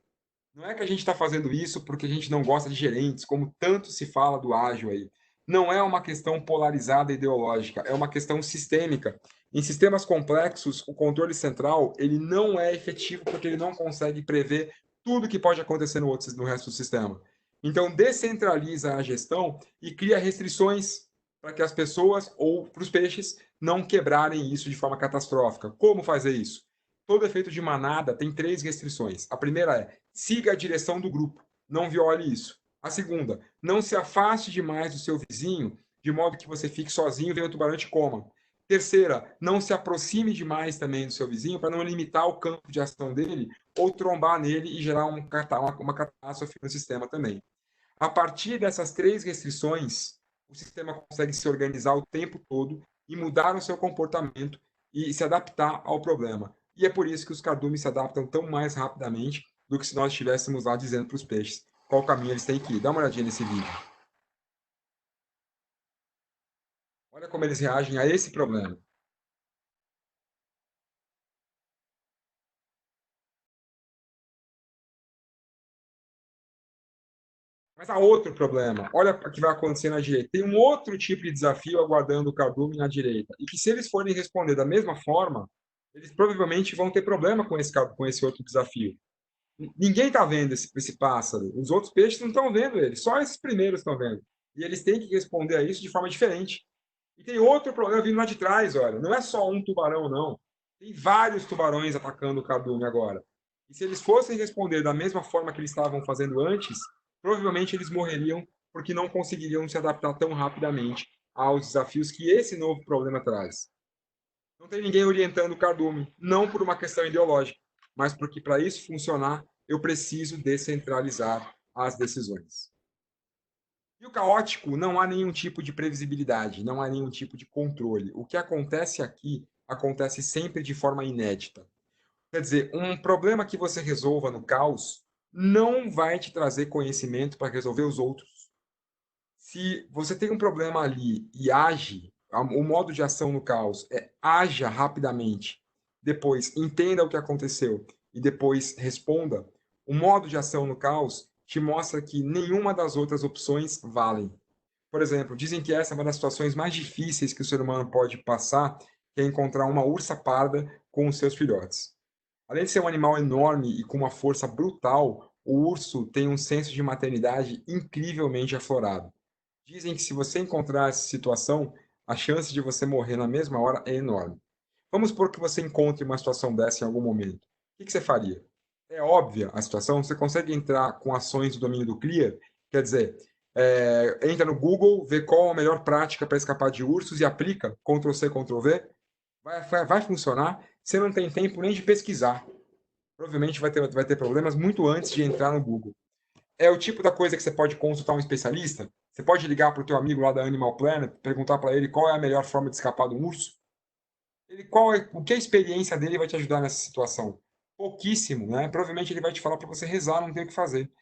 Não é que a gente está fazendo isso porque a gente não gosta de gerentes, como tanto se fala do ágil aí. Não é uma questão polarizada ideológica, é uma questão sistêmica. Em sistemas complexos, o controle central ele não é efetivo porque ele não consegue prever tudo que pode acontecer no resto do sistema. Então, descentraliza a gestão e cria restrições para que as pessoas ou para os peixes não quebrarem isso de forma catastrófica. Como fazer isso? Todo efeito de manada tem 3 restrições. A primeira é siga a direção do grupo, não viole isso. A segunda, não se afaste demais do seu vizinho, de modo que você fique sozinho e venha o tubarão te coma. Terceira, não se aproxime demais também do seu vizinho para não limitar o campo de ação dele ou trombar nele e gerar uma catástrofe no sistema também. A partir dessas 3 restrições, o sistema consegue se organizar o tempo todo e mudar o seu comportamento e se adaptar ao problema. E é por isso que os cardumes se adaptam tão mais rapidamente do que se nós estivéssemos lá dizendo para os peixes qual caminho eles têm que ir. Dá uma olhadinha nesse vídeo. Olha como eles reagem a esse problema. Mas há outro problema. Olha o que vai acontecer na direita. Tem um outro tipo de desafio aguardando o cardume na direita. E que se eles forem responder da mesma forma, eles provavelmente vão ter problema com esse outro desafio. Ninguém está vendo esse pássaro. Os outros peixes não estão vendo ele. Só esses primeiros estão vendo. E eles têm que responder a isso de forma diferente. E tem outro problema vindo lá de trás, olha. Não é só um tubarão, não. Tem vários tubarões atacando o cardume agora. E se eles fossem responder da mesma forma que eles estavam fazendo antes, provavelmente eles morreriam porque não conseguiriam se adaptar tão rapidamente aos desafios que esse novo problema traz. Não tem ninguém orientando o cardume, não por uma questão ideológica, mas porque para isso funcionar, eu preciso descentralizar as decisões. E o caótico, não há nenhum tipo de previsibilidade, não há nenhum tipo de controle. O que acontece aqui acontece sempre de forma inédita. Quer dizer, um problema que você resolva no caos não vai te trazer conhecimento para resolver os outros. Se você tem um problema ali e age, o modo de ação no caos é haja rapidamente, depois entenda o que aconteceu e depois responda, o modo de ação no caos te mostra que nenhuma das outras opções valem. Por exemplo, dizem que essa é uma das situações mais difíceis que o ser humano pode passar, que é encontrar uma ursa parda com os seus filhotes. Além de ser um animal enorme e com uma força brutal, o urso tem um senso de maternidade incrivelmente aflorado. Dizem que se você encontrar essa situação, a chance de você morrer na mesma hora é enorme. Vamos supor que você encontre uma situação dessa em algum momento. O que você faria? É óbvia a situação, você consegue entrar com ações do domínio do Clear, quer dizer, entra no Google, vê qual a melhor prática para escapar de ursos e aplica Ctrl+C, Ctrl+V, vai funcionar, você não tem tempo nem de pesquisar. Provavelmente vai ter problemas muito antes de entrar no Google. É o tipo da coisa que você pode consultar um especialista. Você pode ligar para o teu amigo lá da Animal Planet, perguntar para ele qual é a melhor forma de escapar do urso. O que a experiência dele vai te ajudar nessa situação? Pouquíssimo, né? Provavelmente ele vai te falar para você rezar, não ter o que fazer.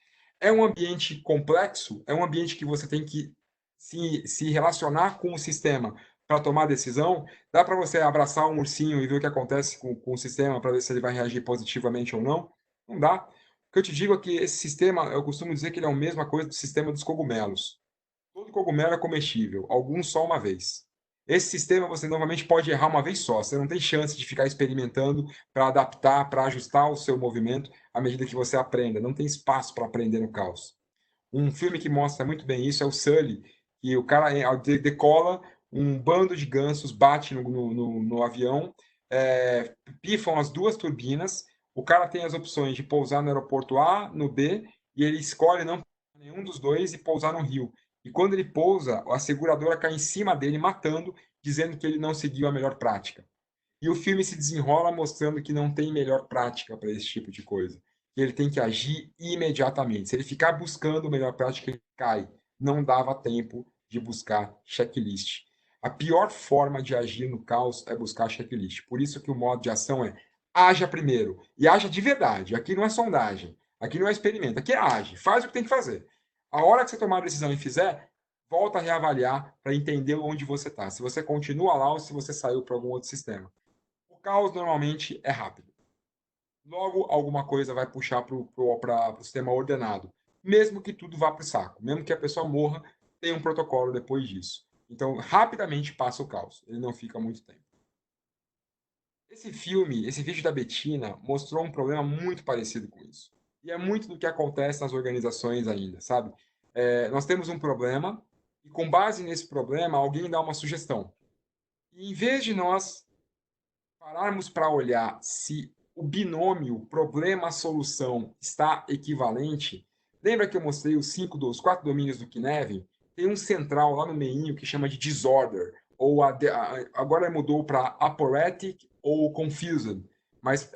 É um ambiente complexo, é um ambiente que você tem que se relacionar com o sistema para tomar decisão. Dá para você abraçar um ursinho e ver o que acontece com o sistema para ver se ele vai reagir positivamente ou não? Não dá. O que eu te digo é que esse sistema, eu costumo dizer que ele é a mesma coisa do sistema dos cogumelos. Todo cogumelo é comestível, alguns só uma vez. Esse sistema você normalmente pode errar uma vez só, você não tem chance de ficar experimentando para adaptar, para ajustar o seu movimento à medida que você aprenda. Não tem espaço para aprender no caos. Um filme que mostra muito bem isso é o Sully, que o cara decola, um bando de gansos bate no avião, pifam as duas turbinas, o cara tem as opções de pousar no aeroporto A, no B, e ele escolhe não nenhum dos dois e pousar no Rio. E quando ele pousa, a seguradora cai em cima dele, matando, dizendo que ele não seguiu a melhor prática. E o filme se desenrola mostrando que não tem melhor prática para esse tipo de coisa. Que ele tem que agir imediatamente. Se ele ficar buscando melhor prática, ele cai. Não dava tempo de buscar checklist. A pior forma de agir no caos é buscar checklist. Por isso que o modo de ação é haja primeiro. E haja de verdade. Aqui não é sondagem. Aqui não é experimento. Aqui é age. Faz o que tem que fazer. A hora que você tomar a decisão e fizer, volta a reavaliar para entender onde você está. Se você continua lá ou se você saiu para algum outro sistema. O caos normalmente é rápido. Logo, alguma coisa vai puxar para o sistema ordenado. Mesmo que tudo vá para o saco. Mesmo que a pessoa morra, tem um protocolo depois disso. Então, rapidamente passa o caos. Ele não fica muito tempo. Esse filme, esse vídeo da Betina, mostrou um problema muito parecido com isso. E é muito do que acontece nas organizações ainda, sabe? Nós temos um problema e, com base nesse problema, alguém dá uma sugestão. E, em vez de nós pararmos para olhar se o binômio problema-solução está equivalente, lembra que eu mostrei os 4 domínios do Kinevin? Tem um central lá no meio que chama de disorder, ou agora mudou para aporetic ou confused, mas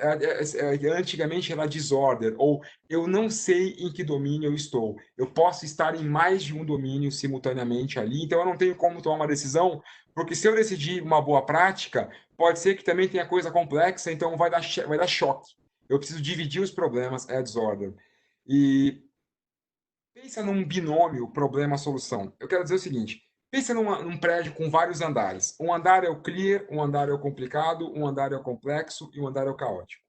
antigamente era disorder, ou eu não sei em que domínio eu estou. Eu posso estar em mais de um domínio simultaneamente ali, então eu não tenho como tomar uma decisão, porque se eu decidir uma boa prática, pode ser que também tenha coisa complexa, então vai dar choque. Eu preciso dividir os problemas, é disorder. E pensa num binômio problema-solução. Eu quero dizer o seguinte, pensa num prédio com vários andares. Um andar é o clear, um andar é o complicado, um andar é o complexo e um andar é o caótico.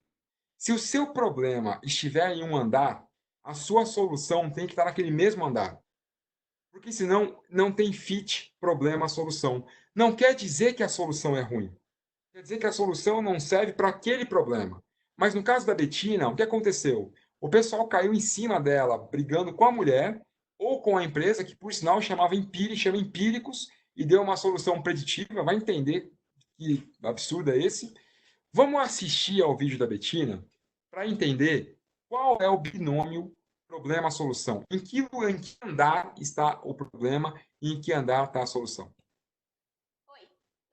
Se o seu problema estiver em um andar, a sua solução tem que estar naquele mesmo andar. Porque senão não tem fit problema-solução. Não quer dizer que a solução é ruim. Quer dizer que a solução não serve para aquele problema. Mas no caso da Betina, o que aconteceu? O pessoal caiu em cima dela, brigando com a mulher ou com a empresa, que por sinal chama Empíricos, e deu uma solução preditiva. Vai entender que absurdo é esse. Vamos assistir ao vídeo da Betina para entender qual é o binômio problema-solução. Em que andar está o problema e em que andar está a solução.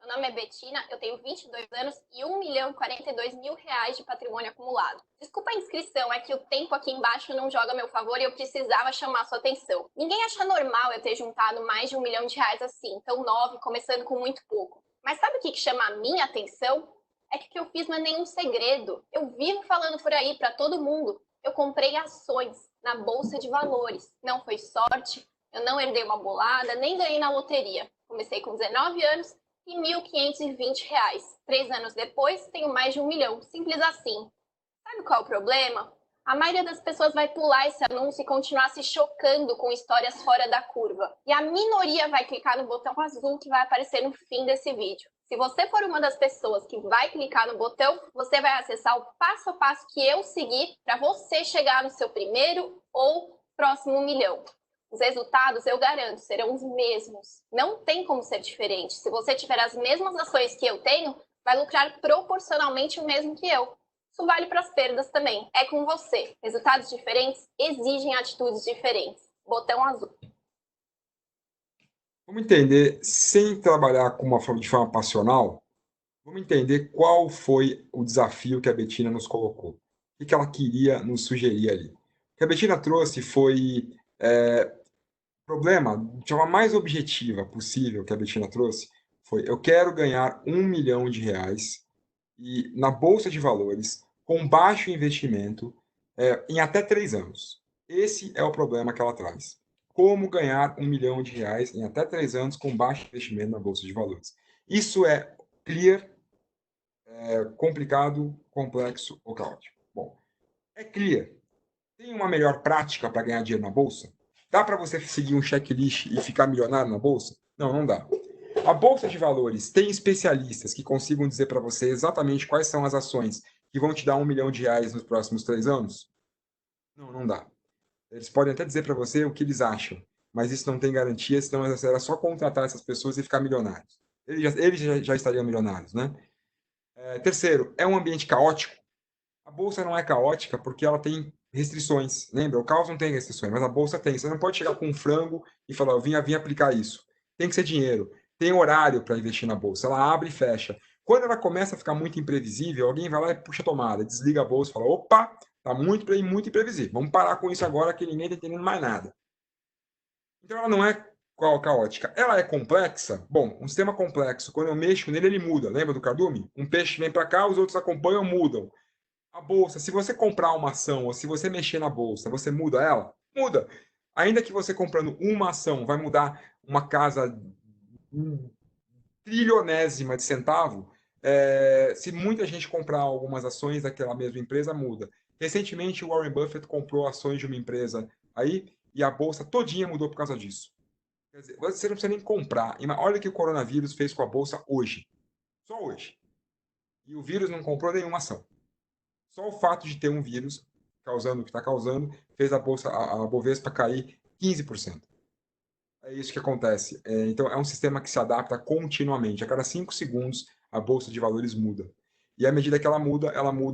Meu nome é Betina, eu tenho 22 anos e 1.042.000 reais de patrimônio acumulado. Desculpa a inscrição, é que o tempo aqui embaixo não joga a meu favor e eu precisava chamar sua atenção. Ninguém acha normal eu ter juntado mais de 1 milhão de reais assim, tão nova, começando com muito pouco. Mas sabe o que chama a minha atenção? É que o que eu fiz não é nenhum segredo. Eu vivo falando por aí para todo mundo. Eu comprei ações na Bolsa de Valores. Não foi sorte, eu não herdei uma bolada, nem ganhei na loteria. Comecei com 19 anos e R$ 1.520. 3 anos depois, tenho mais de 1 milhão. Simples assim. Sabe qual é o problema? A maioria das pessoas vai pular esse anúncio e continuar se chocando com histórias fora da curva. E a minoria vai clicar no botão azul que vai aparecer no fim desse vídeo. Se você for uma das pessoas que vai clicar no botão, você vai acessar o passo a passo que eu segui para você chegar no seu primeiro ou próximo 1 milhão. Os resultados, eu garanto, serão os mesmos. Não tem como ser diferente. Se você tiver as mesmas ações que eu tenho, vai lucrar proporcionalmente o mesmo que eu. Isso vale para as perdas também. É com você. Resultados diferentes exigem atitudes diferentes. Botão azul. Vamos entender, sem trabalhar de forma passional, vamos entender qual foi o desafio que a Betina nos colocou. O que ela queria nos sugerir ali. O que a Betina trouxe foi problema, de forma mais objetiva possível que a Betina trouxe, foi eu quero ganhar 1 milhão de reais e, na Bolsa de Valores, com baixo investimento, em até 3 anos. Esse é o problema que ela traz. Como ganhar 1 milhão de reais em até 3 anos com baixo investimento na Bolsa de Valores. Isso é clear, complicado, complexo ou caótico? Bom, é clear. Tem uma melhor prática para ganhar dinheiro na Bolsa? Dá para você seguir um checklist e ficar milionário na Bolsa? Não, não dá. A Bolsa de Valores tem especialistas que consigam dizer para você exatamente quais são as ações que vão te dar 1 milhão de reais nos próximos 3 anos? Não, não dá. Eles podem até dizer para você o que eles acham, mas isso não tem garantia, senão era só contratar essas pessoas e ficar milionários. Eles já estariam milionários, né? Terceiro, é um ambiente caótico? A bolsa não é caótica porque ela tem restrições. Lembra? O caos não tem restrições, mas a bolsa tem. Você não pode chegar com um frango e falar, eu vim aplicar isso. Tem que ser dinheiro. Tem horário para investir na bolsa. Ela abre e fecha. Quando ela começa a ficar muito imprevisível, alguém vai lá e puxa a tomada, desliga a bolsa e fala, opa, está muito imprevisível. Vamos parar com isso agora que ninguém está entendendo mais nada. Então ela não é caótica. Ela é complexa? Bom, um sistema complexo, quando eu mexo nele, ele muda. Lembra do cardume? Um peixe vem para cá, os outros acompanham, mudam. A bolsa, se você comprar uma ação ou se você mexer na bolsa, você muda ela? Muda. Ainda que você comprando uma ação vai mudar uma casa trilionésima de centavo, se muita gente comprar algumas ações daquela mesma empresa, muda. Recentemente, o Warren Buffett comprou ações de uma empresa aí e a bolsa todinha mudou por causa disso. Quer dizer, você não precisa nem comprar. Olha o que o coronavírus fez com a bolsa hoje. Só hoje. E o vírus não comprou nenhuma ação. Só o fato de ter um vírus causando o que está causando fez a bolsa, a Bovespa cair 15%. É isso que acontece. Então, é um sistema que se adapta continuamente. A cada 5 segundos, a bolsa de valores muda. E à medida que ela muda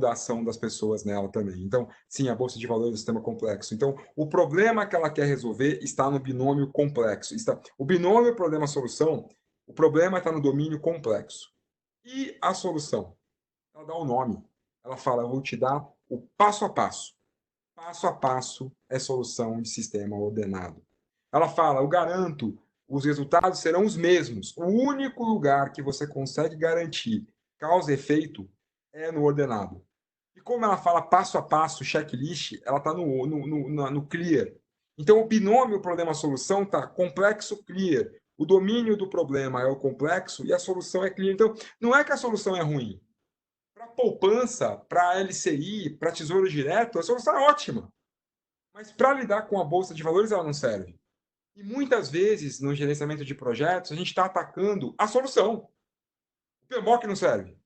a ação das pessoas nela também. Então, sim, a bolsa de valores é um sistema complexo. Então, o problema que ela quer resolver está no binômio complexo. O binômio problema-solução, o problema está no domínio complexo. E a solução? Ela dá o nome. Ela fala, eu vou te dar o passo a passo. Passo a passo é solução de sistema ordenado. Ela fala, eu garanto, os resultados serão os mesmos. O único lugar que você consegue garantir causa e efeito é no ordenado. E como ela fala passo a passo, checklist, ela está no clear. Então, o binômio problema-solução está complexo, clear. O domínio do problema é o complexo e a solução é clear. Então, não é que a solução é ruim. Para poupança, para LCI, para tesouro direto, a solução é ótima. Mas para lidar com a bolsa de valores, ela não serve. E muitas vezes, no gerenciamento de projetos, a gente está atacando a solução. O PMBOK não serve.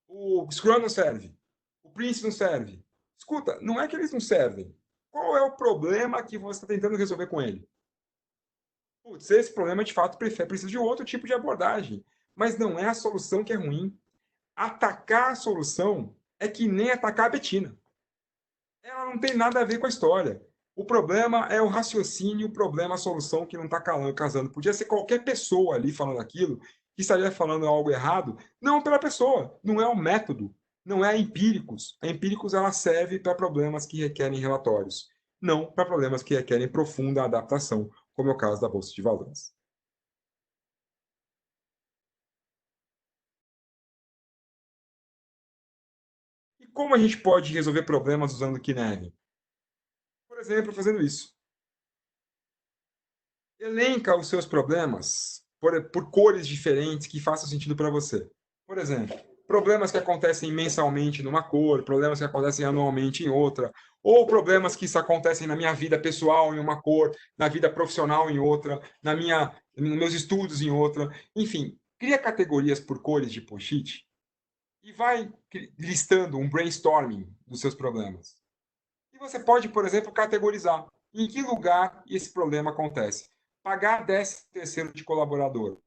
O Scrum não serve. O Prince não serve. Escuta, não é que eles não servem. Qual é o problema que você está tentando resolver com ele? Putz, esse problema, de fato, precisa de outro tipo de abordagem. Mas não é a solução que é ruim. Atacar a solução é que nem atacar a Betina. Ela não tem nada a ver com a história. O problema é o raciocínio, o problema, a solução que não está casando. Podia ser qualquer pessoa ali falando aquilo, que estaria falando algo errado, não pela pessoa, não é o método, não é a empíricos. A empíricos ela serve para problemas que requerem relatórios, não para problemas que requerem profunda adaptação, como é o caso da Bolsa de Valores. E como a gente pode resolver problemas usando o Kineve? Por exemplo, fazendo isso. Elenca os seus problemas por cores diferentes que façam sentido para você. Por exemplo, problemas que acontecem mensalmente numa cor, problemas que acontecem anualmente em outra, ou problemas que acontecem na minha vida pessoal em uma cor, na vida profissional em outra, nos meus estudos em outra. Enfim, cria categorias por cores de post-it e vai listando um brainstorming dos seus problemas. E você pode, por exemplo, categorizar em que lugar esse problema acontece. Pagar 13º de colaborador.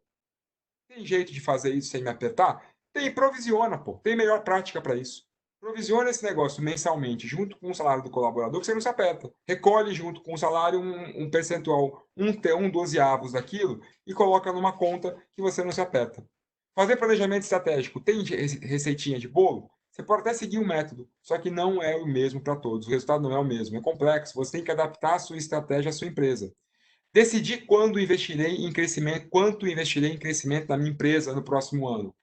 Tem jeito de fazer isso sem me apertar? Tem, provisiona, pô. Tem melhor prática para isso. Provisiona esse negócio mensalmente, junto com o salário do colaborador, que você não se aperta. Recolhe junto com o salário um percentual, um dozeavos daquilo, e coloca numa conta que você não se aperta. Fazer planejamento estratégico tem receitinha de bolo? Você pode até seguir um método, só que não é o mesmo para todos. O resultado não é o mesmo. É complexo. Você tem que adaptar a sua estratégia à sua empresa. Decidir quanto investirei em crescimento da minha empresa no próximo ano.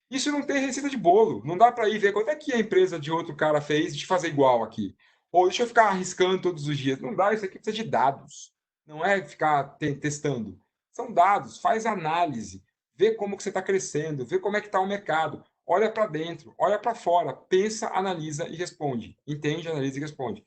Isso não tem receita de bolo. Não dá para ir ver quanto é que a empresa de outro cara fez de fazer igual aqui. Ou deixa eu ficar arriscando todos os dias. Não dá, isso aqui precisa de dados. Não é ficar testando. São dados, faz análise, vê como que você está crescendo, vê como é que está o mercado. Olha para dentro, olha para fora, pensa, analisa e responde. Entende, analisa e responde.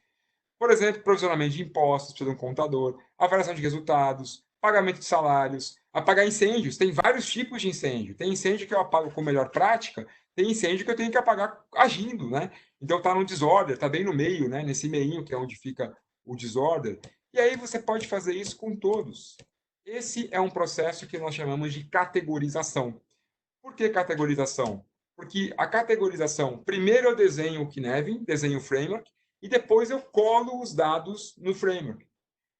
Por exemplo, provisionamento de impostos, precisa de um contador, avaliação de resultados, pagamento de salários, apagar incêndios. Tem vários tipos de incêndio. Tem incêndio que eu apago com melhor prática, tem incêndio que eu tenho que apagar agindo, né? Então está no disorder, está bem no meio, né? Nesse meinho que é onde fica o disorder. E aí você pode fazer isso com todos. Esse é um processo que nós chamamos de categorização. Por que categorização? Porque a categorização, primeiro eu desenho o Kinevin, desenho o framework, e depois eu colo os dados no framework.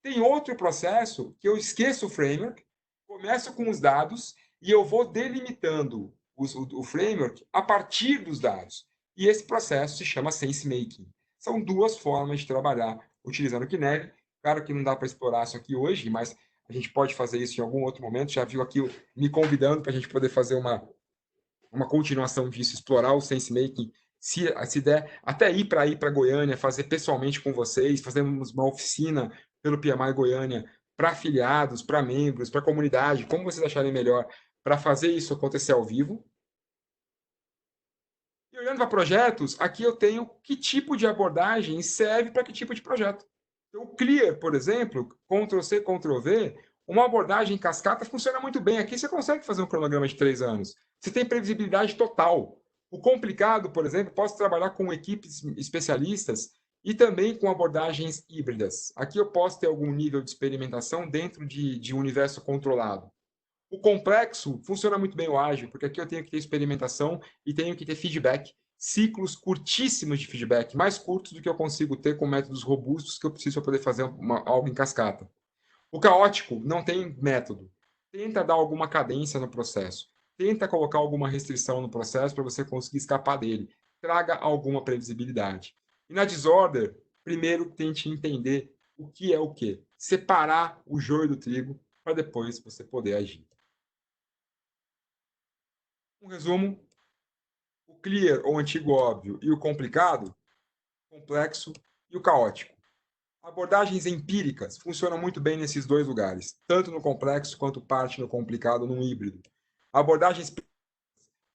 Tem outro processo que eu esqueço o framework, começo com os dados e eu vou delimitando o framework a partir dos dados. E esse processo se chama SenseMaking. São duas formas de trabalhar utilizando o Kinevin. Claro que não dá para explorar isso aqui hoje, mas a gente pode fazer isso em algum outro momento. Já viu aqui me convidando para a gente poder fazer uma continuação disso, explorar o SenseMaking, se der, até ir para Goiânia, fazer pessoalmente com vocês, fazermos uma oficina pelo PMI Goiânia para afiliados, para membros, para comunidade, como vocês acharem melhor, para fazer isso acontecer ao vivo. E olhando para projetos, aqui eu tenho que tipo de abordagem serve para que tipo de projeto. Então, o Clear, por exemplo, Ctrl+C, Ctrl+V, uma abordagem em cascata funciona muito bem. Aqui você consegue fazer um cronograma de 3 anos. Você tem previsibilidade total. O complicado, por exemplo, posso trabalhar com equipes especialistas e também com abordagens híbridas. Aqui eu posso ter algum nível de experimentação dentro de um universo controlado. O complexo funciona muito bem o ágil, porque aqui eu tenho que ter experimentação e tenho que ter feedback, ciclos curtíssimos de feedback, mais curtos do que eu consigo ter com métodos robustos que eu preciso para poder fazer algo em cascata. O caótico não tem método. Tenta dar alguma cadência no processo. Tenta colocar alguma restrição no processo para você conseguir escapar dele. Traga alguma previsibilidade. E na disorder, primeiro tente entender o que é o que. Separar o joio do trigo para depois você poder agir. Um resumo: o clear, ou antigo óbvio, e o complicado, complexo e o caótico. Abordagens empíricas funcionam muito bem nesses dois lugares, tanto no complexo quanto parte no complicado num híbrido. Abordagens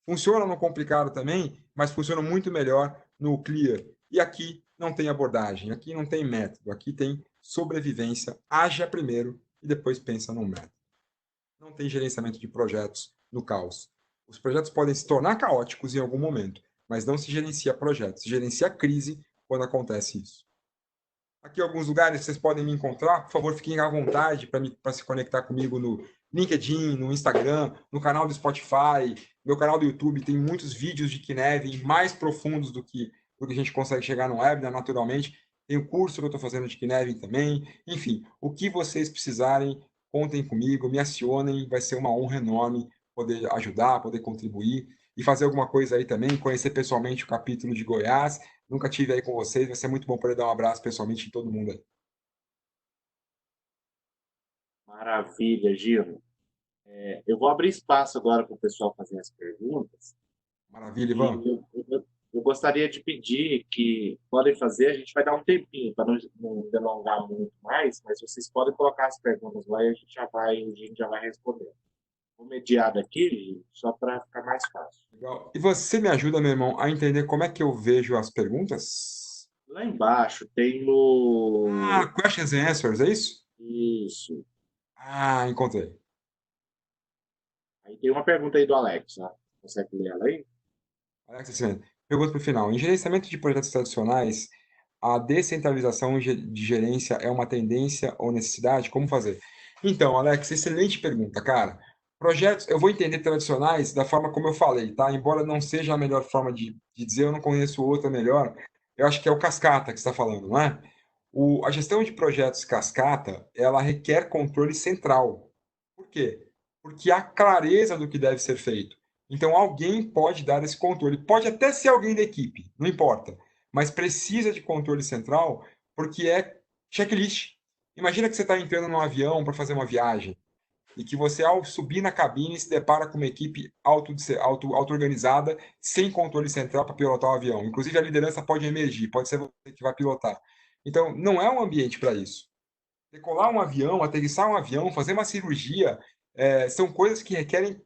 funcionam no complicado também, mas funcionam muito melhor no clear. E aqui não tem abordagem, aqui não tem método, aqui tem sobrevivência. Haja primeiro e depois pensa no método. Não tem gerenciamento de projetos no caos. Os projetos podem se tornar caóticos em algum momento, mas não se gerencia projetos, se gerencia crise quando acontece isso. Aqui alguns lugares vocês podem me encontrar. Por favor, fiquem à vontade para se conectar comigo no LinkedIn, no Instagram, no canal do Spotify, meu canal do YouTube. Tem muitos vídeos de Kinevin mais profundos do que a gente consegue chegar no webinar, naturalmente. Tem o curso que eu estou fazendo de Kinevin também. Enfim, o que vocês precisarem, contem comigo, me acionem. Vai ser uma honra enorme poder ajudar, poder contribuir e fazer alguma coisa aí também, conhecer pessoalmente o capítulo de Goiás. Nunca tive aí com vocês, vai ser muito bom poder dar um abraço pessoalmente em todo mundo aí. Maravilha, Gino. Eu vou abrir espaço agora para o pessoal fazer as perguntas. Maravilha, E Ivan. eu gostaria de pedir que podem fazer, a gente vai dar um tempinho para não delongar muito mais, mas vocês podem colocar as perguntas lá e a gente já vai responder. Vou mediar daqui, só para ficar mais fácil. Legal. E você me ajuda, meu irmão, a entender como é que eu vejo as perguntas? Lá embaixo tem no. Questions and Answers, é isso? Isso. Encontrei. Aí tem uma pergunta aí do Alex, né? Consegue ler ela aí? Alex, assim, pergunta para o final. Em gerenciamento de projetos tradicionais, a descentralização de gerência é uma tendência ou necessidade? Como fazer? Então, Alex, excelente pergunta, cara. Projetos, eu vou entender tradicionais da forma como eu falei, tá? Embora não seja a melhor forma de dizer, eu não conheço outra melhor. Eu acho que é o cascata que você está falando, não é? A gestão de projetos cascata, ela requer controle central. Por quê? Porque há clareza do que deve ser feito. Então, alguém pode dar esse controle. Pode até ser alguém da equipe, não importa. Mas precisa de controle central porque é checklist. Imagina que você está entrando num avião para fazer uma viagem e que você, ao subir na cabine, se depara com uma equipe auto-organizada, sem controle central para pilotar o avião. Inclusive, a liderança pode emergir, pode ser você que vai pilotar. Então, não é um ambiente para isso. Decolar um avião, aterrissar um avião, fazer uma cirurgia, são coisas que requerem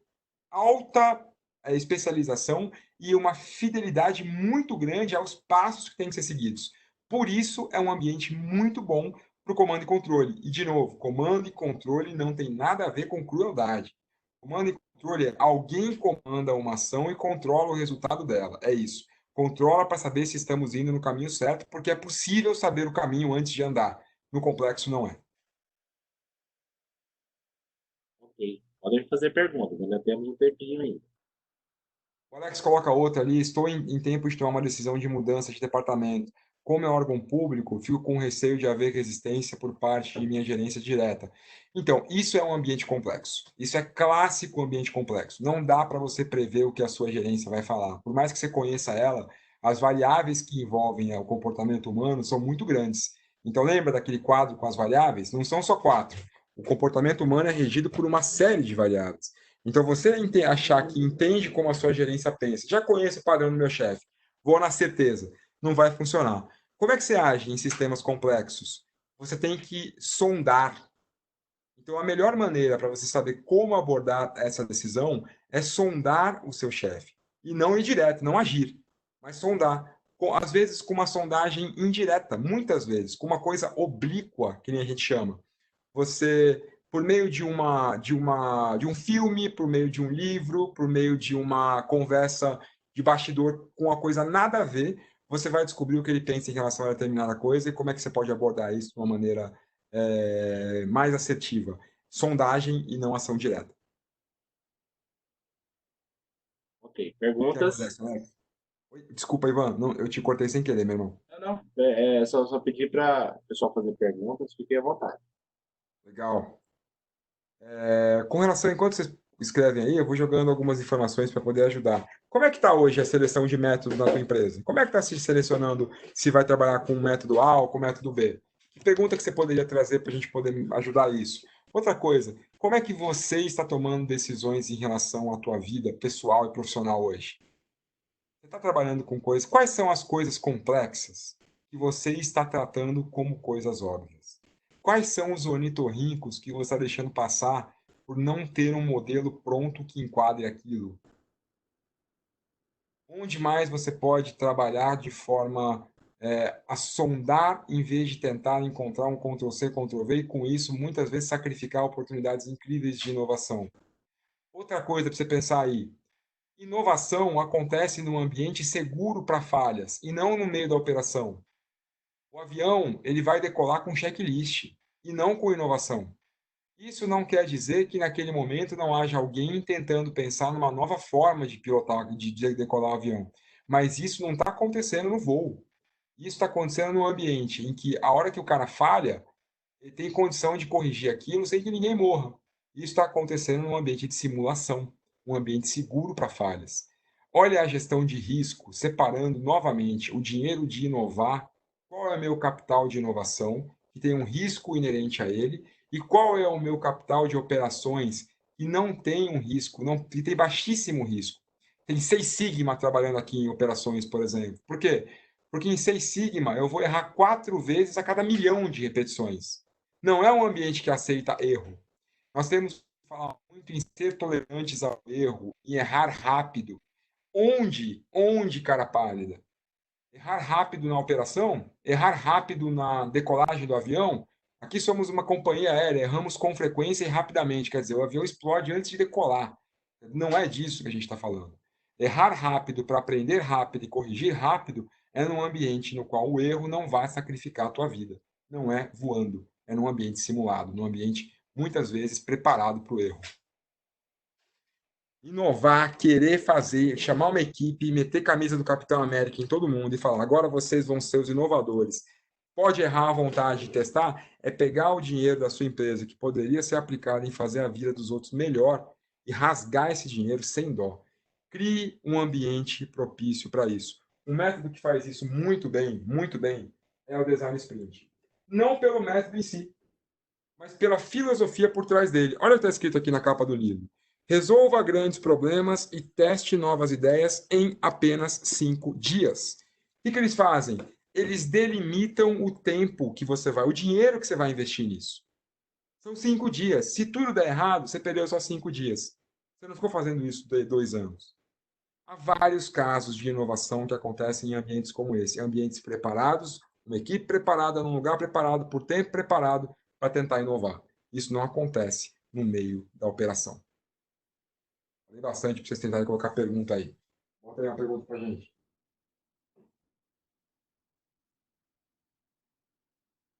alta especialização e uma fidelidade muito grande aos passos que têm que ser seguidos. Por isso, é um ambiente muito bom para o comando e controle. E, de novo, comando e controle não tem nada a ver com crueldade. Comando e controle é alguém comanda uma ação e controla o resultado dela. É isso. Controla para saber se estamos indo no caminho certo, porque é possível saber o caminho antes de andar. No complexo, não é. Ok. Podem fazer perguntas, ainda temos um tempinho ainda. O Alex coloca outra ali, estou em tempo de tomar uma decisão de mudança de departamento. Como é órgão público, fico com receio de haver resistência por parte de minha gerência direta. Então, isso é um ambiente complexo. Isso é clássico ambiente complexo. Não dá para você prever o que a sua gerência vai falar. Por mais que você conheça ela, as variáveis que envolvem o comportamento humano são muito grandes. Então, lembra daquele quadro com as variáveis? Não são só quatro. O comportamento humano é regido por uma série de variáveis. Então, você achar que entende como a sua gerência pensa, já conheço o padrão do meu chefe, vou na certeza, não vai funcionar. Como é que você age em sistemas complexos? Você tem que sondar. Então, a melhor maneira para você saber como abordar essa decisão é sondar o seu chefe. E não ir direto, não agir, mas sondar. Às vezes com uma sondagem indireta, muitas vezes, com uma coisa oblíqua, que nem a gente chama. Você, por meio de um filme, por meio de um livro, por meio de uma conversa de bastidor com uma coisa nada a ver, você vai descobrir o que ele pensa em relação a determinada coisa e como é que você pode abordar isso de uma maneira mais assertiva. Sondagem e não ação direta. Ok, Como que perguntas? acontece, Alex? Desculpa, Ivan, não, eu te cortei sem querer, meu irmão. Não. É só pedir para o pessoal fazer perguntas, fiquem à vontade. Legal. Com relação, enquanto vocês escrevem aí, eu vou jogando algumas informações para poder ajudar. Como é que está hoje a seleção de métodos na tua empresa? Como é que está se selecionando se vai trabalhar com o método A ou com o método B? Que pergunta que você poderia trazer para a gente poder ajudar isso? Outra coisa, como é que você está tomando decisões em relação à tua vida pessoal e profissional hoje? Você está trabalhando com coisas. Quais são as coisas complexas que você está tratando como coisas óbvias? Quais são os ornitorrincos que você está deixando passar por não ter um modelo pronto que enquadre aquilo? Onde mais você pode trabalhar de forma a sondar em vez de tentar encontrar um Ctrl+C, Ctrl+V e com isso muitas vezes sacrificar oportunidades incríveis de inovação? Outra coisa para você pensar aí, inovação acontece num ambiente seguro para falhas e não no meio da operação. O avião ele vai decolar com checklist e não com inovação. Isso não quer dizer que naquele momento não haja alguém tentando pensar numa nova forma de pilotar, de decolar o avião. Mas isso não está acontecendo no voo. Isso está acontecendo no ambiente em que a hora que o cara falha, ele tem condição de corrigir aquilo sem que ninguém morra. Isso está acontecendo num ambiente de simulação, um ambiente seguro para falhas. Olha a gestão de risco, separando novamente o dinheiro de inovar, qual é o meu capital de inovação, que tem um risco inerente a ele, e qual é o meu capital de operações que não tem um risco, não, que tem baixíssimo risco. Tem Seis Sigma trabalhando aqui em operações, por exemplo. Por quê? Porque em Seis Sigma eu vou errar 4 vezes a cada milhão de repetições. Não é um ambiente que aceita erro. Nós temos que falar muito em ser tolerantes ao erro, em errar rápido. Onde, cara pálida? Errar rápido na operação? Errar rápido na decolagem do avião? Aqui somos uma companhia aérea, erramos com frequência e rapidamente. Quer dizer, o avião explode antes de decolar. Não é disso que a gente está falando. Errar rápido para aprender rápido e corrigir rápido é num ambiente no qual o erro não vai sacrificar a tua vida. Não é voando, é num ambiente simulado, num ambiente muitas vezes preparado para o erro. Inovar, querer fazer, chamar uma equipe, meter camisa do Capitão América em todo mundo e falar: agora vocês vão ser os inovadores. Pode errar à vontade de testar, é pegar o dinheiro da sua empresa que poderia ser aplicado em fazer a vida dos outros melhor e rasgar esse dinheiro sem dó. Crie um ambiente propício para isso. Um método que faz isso muito bem, é o Design Sprint. Não pelo método em si, mas pela filosofia por trás dele. Olha o que está escrito aqui na capa do livro. Resolva grandes problemas e teste novas ideias em apenas 5 dias. O que eles fazem? Eles delimitam o tempo que você vai, o dinheiro que você vai investir nisso. São 5 dias. Se tudo der errado, você perdeu só 5 dias. Você não ficou fazendo isso 2 anos. Há vários casos de inovação que acontecem em ambientes como esse, ambientes preparados, uma equipe preparada, num lugar preparado, por tempo preparado para tentar inovar. Isso não acontece no meio da operação. Falei bastante para vocês tentarem colocar pergunta aí. Bota aí uma pergunta para a gente.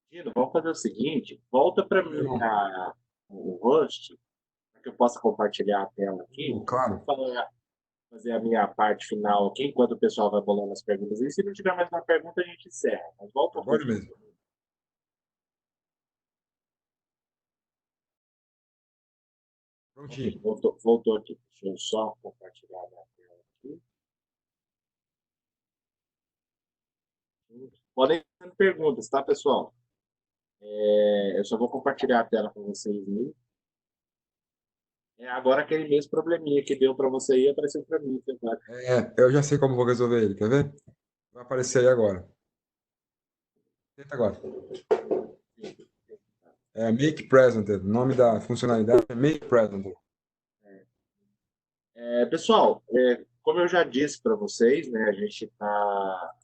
Gino, vamos fazer o seguinte: volta para mim o host, para que eu possa compartilhar a tela aqui. Claro. fazer a minha parte final aqui, enquanto o pessoal vai bolando as perguntas. E se não tiver mais uma pergunta, a gente encerra. Mas volta um Agora pouquinho. mesmo. Ok, Prontinho. voltou aqui. Deixa eu só compartilhar a minha tela aqui. Podem fazer perguntas, tá, pessoal? Eu só vou compartilhar a tela com vocês aí. Agora aquele mesmo probleminha que deu para você aí apareceu para mim, tá? Eu já sei como vou resolver ele, quer ver? Vai aparecer aí agora. Tenta agora. Make Presenter. O nome da funcionalidade é Make Presenter. Pessoal, como eu já disse para vocês, né, a gente está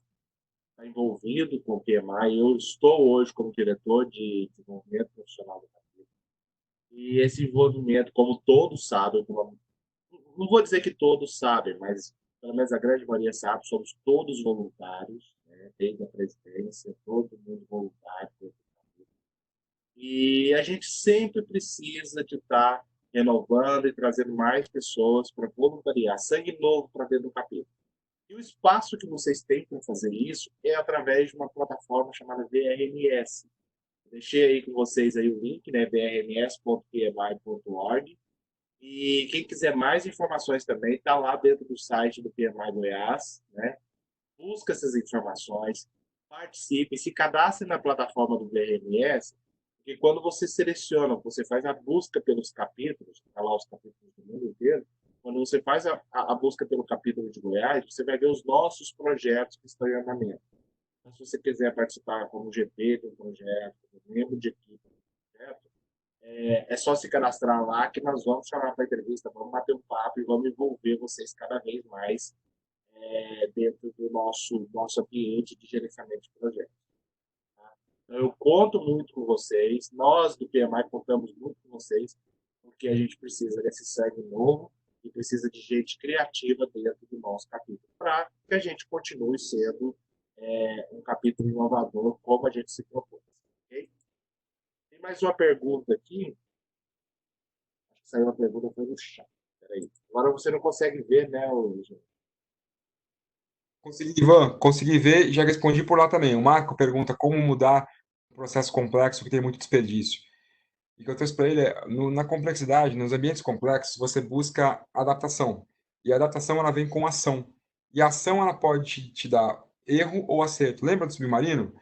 envolvido com o PMI. Eu estou hoje como diretor de desenvolvimento profissional do capítulo. E esse envolvimento, como todos sabem, não vou dizer que todos sabem, mas pelo menos a grande maioria sabe, somos todos voluntários, né, desde a presidência, todo mundo voluntário. E a gente sempre precisa de estar renovando e trazendo mais pessoas para voluntariar, sangue novo para dentro do capítulo. E o espaço que vocês têm para fazer isso é através de uma plataforma chamada VRMS. Deixei aí com vocês aí o link, né, vrms.pmi.org. E quem quiser mais informações também, está lá dentro do site do PMI Goiás, né? Busca essas informações, participe, se cadastre na plataforma do VRMS, porque quando você seleciona, você faz a busca pelos capítulos, está lá os capítulos do mundo inteiro, quando você faz a busca pelo capítulo de Goiás, você vai ver os nossos projetos que estão em andamento. Então, se você quiser participar como GP de um projeto, como membro de equipe de um projeto, é só se cadastrar lá que nós vamos chamar para entrevista, vamos bater um papo e vamos envolver vocês cada vez mais dentro do nosso ambiente de gerenciamento de projetos. Tá? Então, eu conto muito com vocês, nós do PMI contamos muito com vocês, porque a gente precisa desse sangue novo e precisa de gente criativa dentro do nosso capítulo, para que a gente continue sendo um capítulo inovador, como a gente se propôs. Okay? Tem mais uma pergunta aqui. Acho que saiu uma pergunta, foi no chat. Peraí. Agora você não consegue ver, né, Consegui, Ivan, consegui ver e já respondi por lá também. O Marco pergunta como mudar um processo complexo que tem muito desperdício. E o que eu trouxe para ele é, na complexidade, nos ambientes complexos, você busca adaptação. E a adaptação, ela vem com ação. E a ação, ela pode te dar erro ou acerto. Lembra do submarino?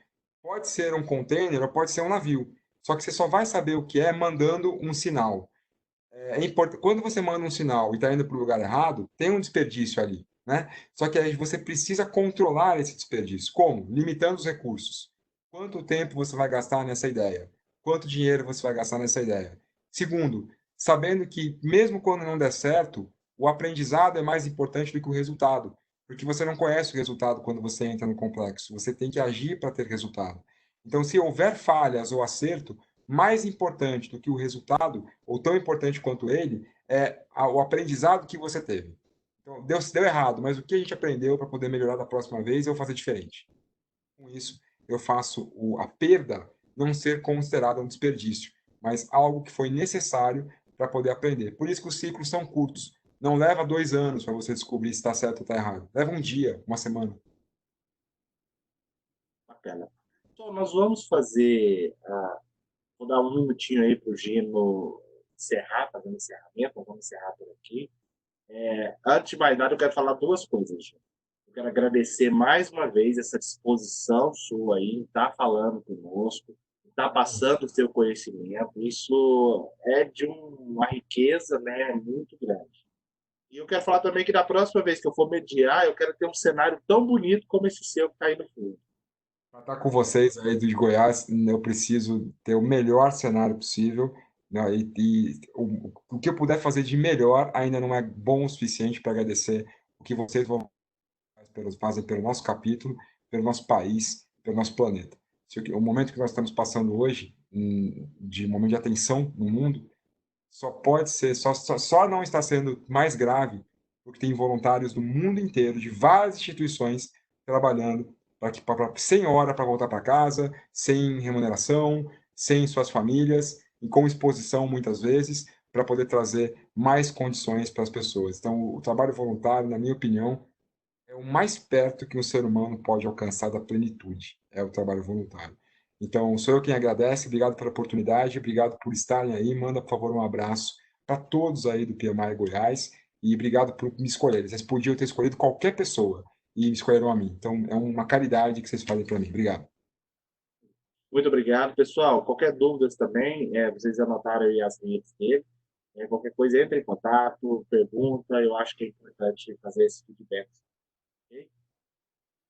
Pode ser um container ou pode ser um navio. Só que você só vai saber o que é mandando um sinal. Quando você manda um sinal e está indo para o lugar errado, tem um desperdício ali, né? Só que aí você precisa controlar esse desperdício. Como? Limitando os recursos. Quanto tempo você vai gastar nessa ideia? Quanto dinheiro você vai gastar nessa ideia? Segundo, sabendo que mesmo quando não der certo, o aprendizado é mais importante do que o resultado, porque você não conhece o resultado quando você entra no complexo. Você tem que agir para ter resultado. Então, se houver falhas ou acerto, mais importante do que o resultado, ou tão importante quanto ele, é o aprendizado que você teve. Então, deu errado, mas o que a gente aprendeu para poder melhorar da próxima vez, eu vou fazer diferente. Com isso, eu faço a perda não ser considerada um desperdício, mas algo que foi necessário para poder aprender. Por isso que os ciclos são curtos. Não leva 2 anos para você descobrir se está certo ou está errado. Leva um dia, uma semana. bacana. Então, nós vamos fazer, vou dar um minutinho aí para o Gino encerrar, fazer um encerramento, vamos encerrar por aqui. Antes de mais nada, eu quero falar duas coisas, Gino. Eu quero agradecer mais uma vez essa disposição sua aí, em estar falando conosco, estar passando o seu conhecimento. Isso é de uma riqueza, né, muito grande. E eu quero falar também que da próxima vez que eu for mediar, eu quero ter um cenário tão bonito como esse seu que está aí no fundo. Para estar com vocês aí de Goiás, eu preciso ter o melhor cenário possível, né? O que eu puder fazer de melhor ainda não é bom o suficiente para agradecer o que vocês fazem pelo nosso capítulo, pelo nosso país, pelo nosso planeta. O momento que nós estamos passando hoje, de momento de atenção no mundo, só pode ser, só não está sendo mais grave porque tem voluntários do mundo inteiro, de várias instituições, trabalhando sem hora para voltar para casa, sem remuneração, sem suas famílias, e com exposição muitas vezes, para poder trazer mais condições para as pessoas. Então, o trabalho voluntário, na minha opinião, é o mais perto que um ser humano pode alcançar da plenitude, é o trabalho voluntário. Então, sou eu quem agradece, obrigado pela oportunidade, obrigado por estarem aí, manda, por favor, um abraço para todos aí do PMI Goiás e obrigado por me escolherem. Vocês podiam ter escolhido qualquer pessoa e escolheram a mim. Então, é uma caridade que vocês fazem para mim. Obrigado. Muito obrigado, pessoal. Qualquer dúvida também, vocês anotaram aí as redes dele. Qualquer coisa, entre em contato, pergunta. Eu acho que é importante fazer esse feedback. Okay?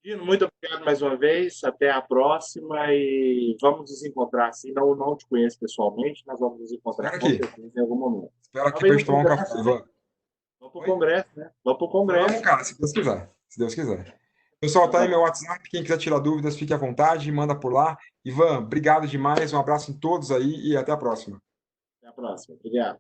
Dino, muito obrigado mais uma vez. Até a próxima e vamos nos encontrar. Assim, não te conheço pessoalmente, mas vamos nos encontrar com certeza em algum momento. Espero aqui para a gente tomar um café, Ivan. Vamos para o Congresso, né? Vamos para o Congresso. Vamos, cara, se Deus quiser. Se Deus quiser. Pessoal, tá aí meu WhatsApp. Quem quiser tirar dúvidas, fique à vontade, manda por lá. Ivan, obrigado demais. Um abraço em todos aí e até a próxima. Até a próxima. Obrigado.